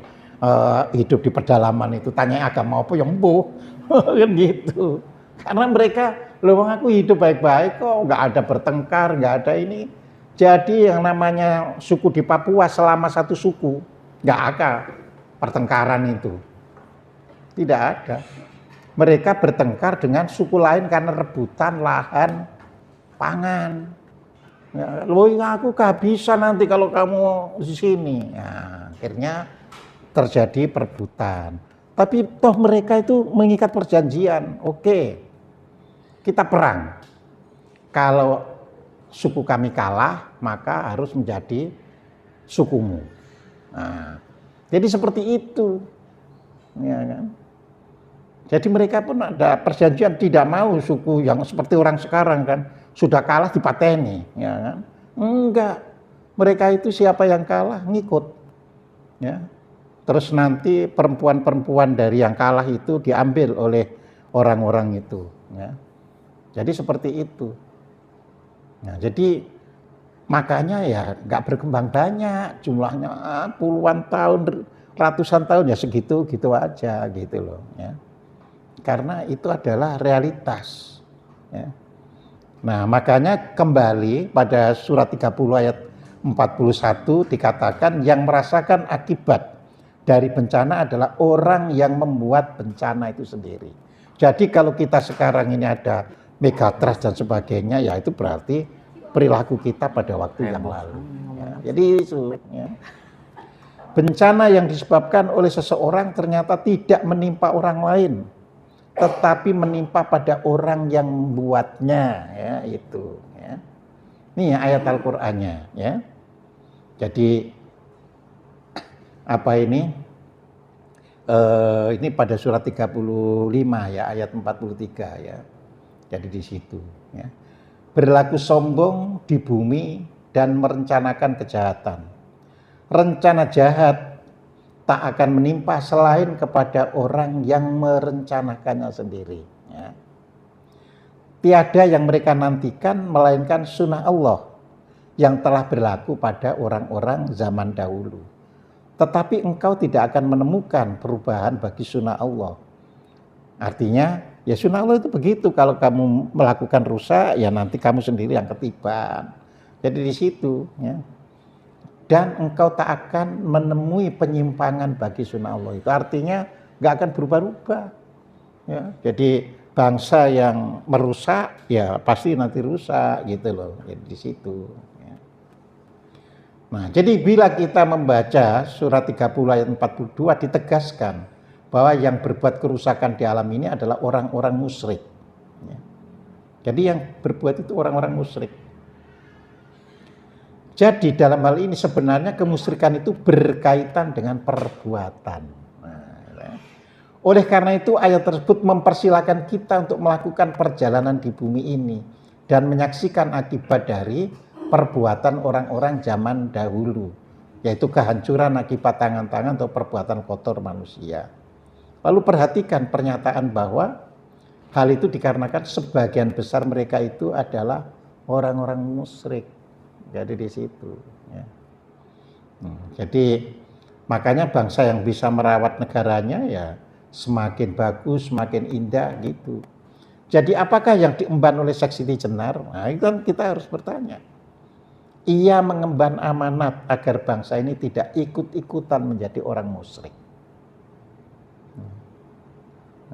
hidup di pedalaman itu tanya agama apa yang embuh, kan gitu. Karena mereka loh aku hidup baik-baik kok, nggak ada bertengkar, nggak ada ini. Jadi yang namanya suku di Papua selama satu suku nggak ada pertengkaran itu, tidak ada. Mereka bertengkar dengan suku lain karena rebutan lahan pangan. Ya, loh aku kehabisan nanti kalau kamu di sini. Nah, akhirnya terjadi perebutan. Tapi toh mereka itu mengikat perjanjian. Oke, kita perang. Kalau suku kami kalah, maka harus menjadi sukumu. Nah, jadi seperti itu, ya kan? Jadi mereka pun ada perjanjian tidak mau suku yang seperti orang sekarang kan sudah kalah dipateni, ya kan? Enggak, mereka itu siapa yang kalah ngikut, ya. Terus nanti perempuan-perempuan dari yang kalah itu diambil oleh orang-orang itu, ya. Jadi seperti itu. Nah, jadi makanya ya nggak berkembang banyak, jumlahnya puluhan tahun, ratusan tahun ya segitu gitu aja gitu loh, ya. Karena itu adalah realitas, ya. Nah, makanya kembali pada surat 30 ayat 41 dikatakan yang merasakan akibat dari bencana adalah orang yang membuat bencana itu sendiri. Jadi kalau kita sekarang ini ada megatrust dan sebagainya, ya itu berarti perilaku kita pada waktu yang lalu. Ya, jadi itu, ya. Bencana yang disebabkan oleh seseorang ternyata tidak menimpa orang lain, tetapi menimpa pada orang yang membuatnya, ya itu. Ya. Ini ayat Al-Qur'annya, ya. Jadi apa ini? Ini pada surat 35 ya, ayat 43 ya. Jadi di situ, ya. Berlaku sombong di bumi dan merencanakan kejahatan. Rencana jahat tak akan menimpa selain kepada orang yang merencanakannya sendiri. Ya. Tiada yang mereka nantikan melainkan sunnah Allah yang telah berlaku pada orang-orang zaman dahulu. Tetapi engkau tidak akan menemukan perubahan bagi sunnah Allah. Artinya, ya sunnah Allah itu begitu. Kalau kamu melakukan rusak, ya nanti kamu sendiri yang ketiban. Jadi di situ, ya. Dan engkau tak akan menemui penyimpangan bagi sunnah Allah. Itu artinya nggak akan berubah-ubah. Ya. Jadi bangsa yang merusak, ya pasti nanti rusak gitu loh. Jadi di situ. Ya. Nah, jadi bila kita membaca surat 30 ayat 42 ditegaskan bahwa yang berbuat kerusakan di alam ini adalah orang-orang musyrik. Ya. Jadi yang berbuat itu orang-orang musyrik. Jadi dalam hal ini sebenarnya kemusyrikan itu berkaitan dengan perbuatan. Nah, oleh karena itu ayat tersebut mempersilahkan kita untuk melakukan perjalanan di bumi ini dan menyaksikan akibat dari perbuatan orang-orang zaman dahulu, yaitu kehancuran akibat tangan-tangan atau perbuatan kotor manusia. Lalu perhatikan pernyataan bahwa hal itu dikarenakan sebagian besar mereka itu adalah orang-orang musyrik. Jadi di situ. Ya. Jadi makanya bangsa yang bisa merawat negaranya ya semakin bagus, semakin indah gitu. Jadi apakah yang diemban oleh Syekh Siti Jenar? Nah, itu kan kita harus bertanya. Ia mengemban amanat agar bangsa ini tidak ikut-ikutan menjadi orang musyrik.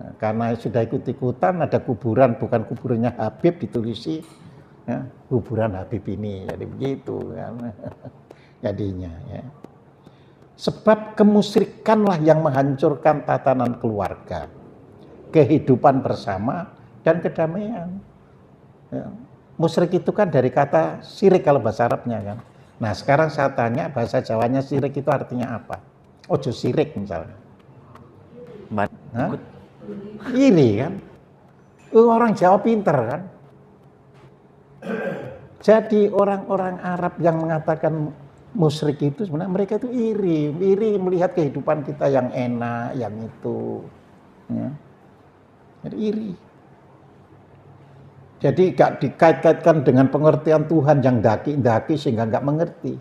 Nah, karena sudah ikut-ikutan ada kuburan, bukan kuburannya Habib ditulisi, ya, kuburan Habib ini, jadi begitu kan. Jadinya ya. Sebab kemusyrikanlah yang menghancurkan tatanan keluarga, kehidupan bersama dan kedamaian. Ya. Musyrik itu kan dari kata syirik kalau bahasa Arabnya kan. Nah sekarang saya tanya bahasa Jawanya syirik itu artinya apa? Ojo syirik misalnya. Iri kan. Orang Jawa pinter kan. Jadi orang-orang Arab yang mengatakan musyrik itu sebenarnya mereka itu iri melihat kehidupan kita yang enak, yang itu. Ya. Jadi iri. Jadi gak dikait-kaitkan dengan pengertian Tuhan yang daki-daki sehingga gak mengerti.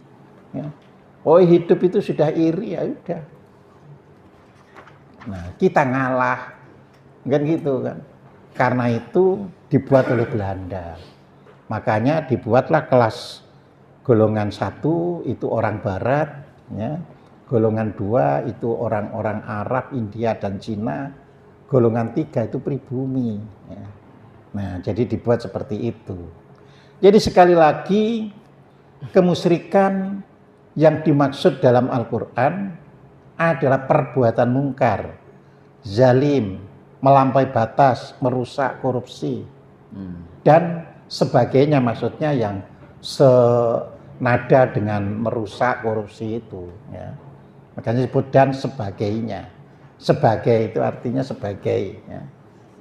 Ya. Oh hidup itu sudah iri, ya udah. Nah kita ngalah, kan gitu kan. Karena itu dibuat oleh Belanda. Makanya dibuatlah kelas golongan 1 itu orang Barat, ya. Golongan 2 itu orang-orang Arab, India dan Cina. Golongan 3 itu pribumi. Ya. Nah, jadi dibuat seperti itu. Jadi sekali lagi kemusyrikan yang dimaksud dalam Al-Quran adalah perbuatan mungkar, zalim, melampaui batas, merusak, korupsi, dan sebagainya. Maksudnya yang senada dengan merusak, korupsi itu. Ya. Makanya disebut dan sebagainya. Sebagai itu artinya sebagai. Ya.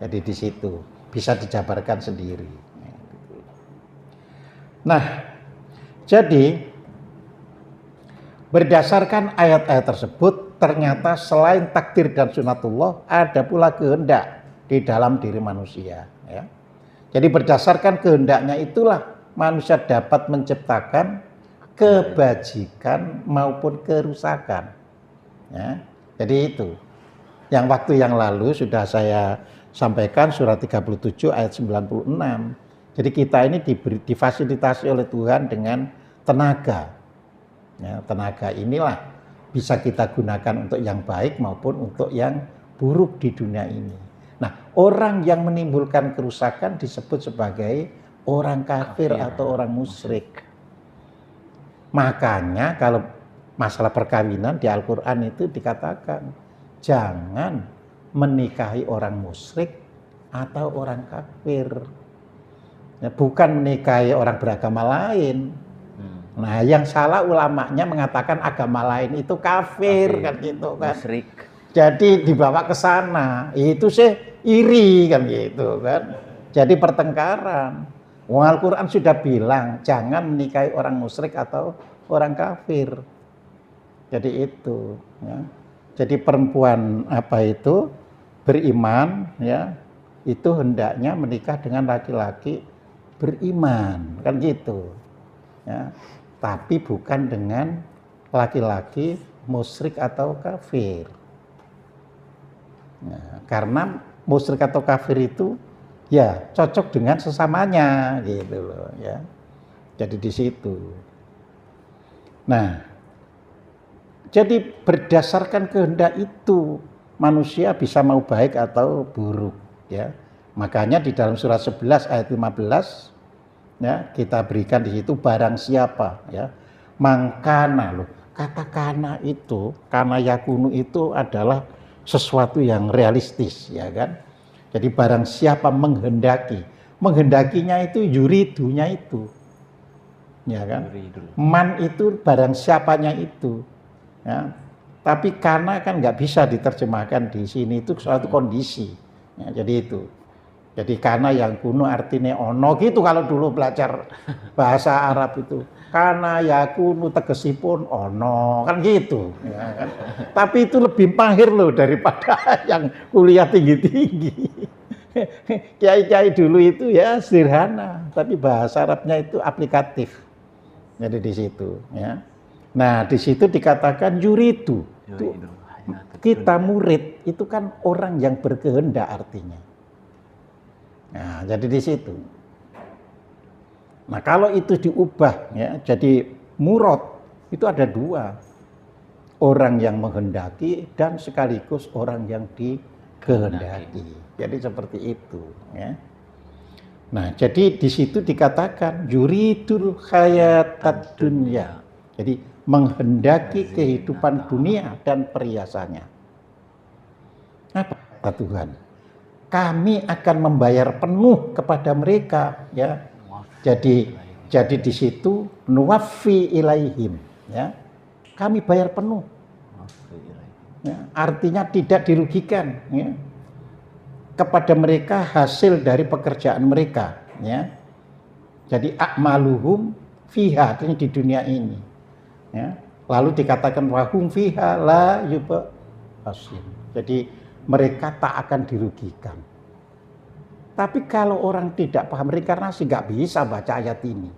Jadi di situ. Bisa dijabarkan sendiri. Nah, jadi berdasarkan ayat-ayat tersebut, ternyata selain takdir dan sunatullah, ada pula kehendak di dalam diri manusia. Ya. Jadi berdasarkan kehendaknya itulah manusia dapat menciptakan kebajikan maupun kerusakan. Ya. Jadi itu. Yang waktu yang lalu sudah saya sampaikan surat 37 ayat 96. Jadi kita ini difasilitasi oleh Tuhan dengan tenaga. Ya, tenaga inilah bisa kita gunakan untuk yang baik maupun untuk yang buruk di dunia ini. Nah, orang yang menimbulkan kerusakan disebut sebagai orang kafir atau orang musyrik. Makanya kalau masalah perkawinan di Al-Quran itu dikatakan jangan menikahi orang musyrik atau orang kafir. Ya, bukan menikahi orang beragama lain. Nah, yang salah ulamanya mengatakan agama lain itu kafir kan gitu kan. Musyrik. Jadi dibawa ke sana, itu sih iri kan gitu kan. Jadi pertengkaran. Al-Quran sudah bilang jangan menikahi orang musyrik atau orang kafir. Jadi itu. Ya. Jadi perempuan apa itu beriman, ya itu hendaknya menikah dengan laki-laki beriman, kan gitu. Ya. Tapi bukan dengan laki-laki musyrik atau kafir. Nah, karena musyrik atau kafir itu ya cocok dengan sesamanya gitu loh ya. Jadi di situ. Nah, jadi berdasarkan kehendak itu manusia bisa mau baik atau buruk ya. Makanya di dalam surat 11 ayat 15 ya, kita berikan di situ barang siapa ya. Mangkana loh. Kata kana itu, kana yakunu itu adalah sesuatu yang realistis ya kan. Jadi barang siapa menghendaki, menghendakinya itu yuridunya itu. Ya kan? Man itu barang siapanya itu. Ya. Tapi kana kan nggak bisa diterjemahkan di sini, itu suatu kondisi. Ya, jadi itu. Jadi kana yang kuno artinya ono gitu kalau dulu belajar bahasa Arab itu. Kana yakunu tegesipun ono kan gitu. Ya, kan? Tapi itu lebih mahir loh daripada yang kuliah tinggi-tinggi. Kiai-kiai dulu itu ya sederhana, tapi bahasa Arabnya itu aplikatif. Jadi di situ. Ya. Nah di situ dikatakan yuridu. Kita murid itu kan orang yang berkehendak artinya. Nah, jadi di situ. Nah, kalau itu diubah ya, jadi murad itu ada dua. Orang yang menghendaki dan sekaligus orang yang dikehendaki. Jadi seperti itu ya. Nah, jadi di situ dikatakan yuridul hayatad dunya. Jadi menghendaki kehidupan dunia dan perhiasannya. Apa kata Tuhan? Kami akan membayar penuh kepada mereka ya. Jadi di situ nuwaffi ilaihim ya. Kami bayar penuh. Ya, artinya tidak dirugikan ya. Kepada mereka hasil dari pekerjaan mereka ya. Jadi akmaluhum fiha artinya di dunia ini ya. Lalu dikatakan wahum fiha la yub'atsun. Jadi mereka tak akan dirugikan. Tapi kalau orang tidak paham reinkarnasi nggak bisa baca ayat ini.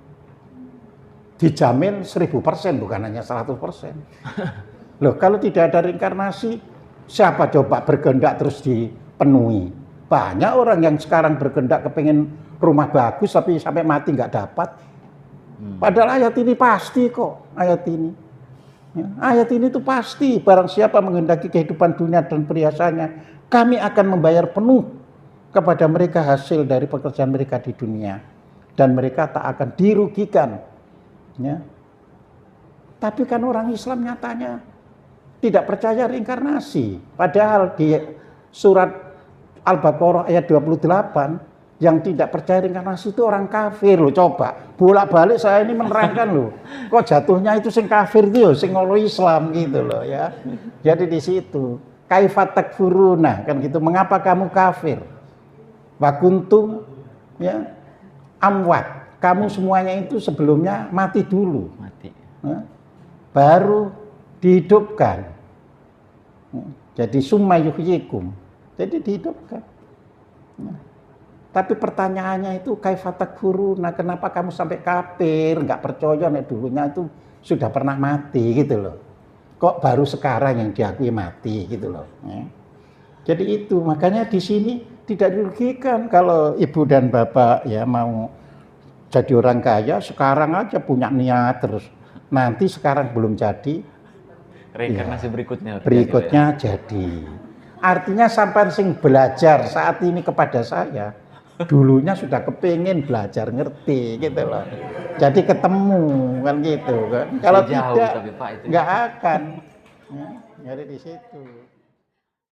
Dijamin 1000% bukan hanya 100%. Loh kalau tidak ada reinkarnasi, siapa coba berkehendak terus dipenuhi? Banyak orang yang sekarang berkehendak kepengen rumah bagus tapi sampai mati nggak dapat. Padahal ayat ini pasti kok, ayat ini. Ya, ayat ini tuh pasti, barang siapa menghendaki kehidupan dunia dan perhiasannya, kami akan membayar penuh kepada mereka hasil dari pekerjaan mereka di dunia. Dan mereka tak akan dirugikan. Ya. Tapi kan orang Islam nyatanya tidak percaya reinkarnasi. Padahal di surat Al-Baqarah ayat 28, yang tidak percaya reinkarnasi itu orang kafir loh. Coba bolak-balik saya ini menerangkan loh. Kok jatuhnya itu sing kafir itu sing ngolo Islam gitu loh ya. Jadi di situ kaifat takfuruna kan gitu. Mengapa kamu kafir? Wa kuntum ya amwat. Kamu semuanya itu sebelumnya mati dulu. Mati. Ya, baru dihidupkan. Jadi summa yuhyikum. Jadi dihidupkan. Ya. Tapi pertanyaannya itu kaifatak guru, nah kenapa kamu sampai kafir, nggak percaya nih dulunya itu sudah pernah mati gitu loh. Kok baru sekarang yang diakui mati gitu loh. Ya. Jadi itu makanya di sini tidak dirugikan kalau ibu dan bapak ya mau jadi orang kaya sekarang aja punya niat terus nanti sekarang belum jadi. Reinkarnasi ya, berikutnya jadi. Artinya sampai sing belajar saat ini kepada saya, dulunya sudah kepingin belajar ngerti gitu loh. Jadi ketemu kan gitu kan. Kalau Jauh tidak tapi Pak itu. nggak akan. Ya, jadi di situ.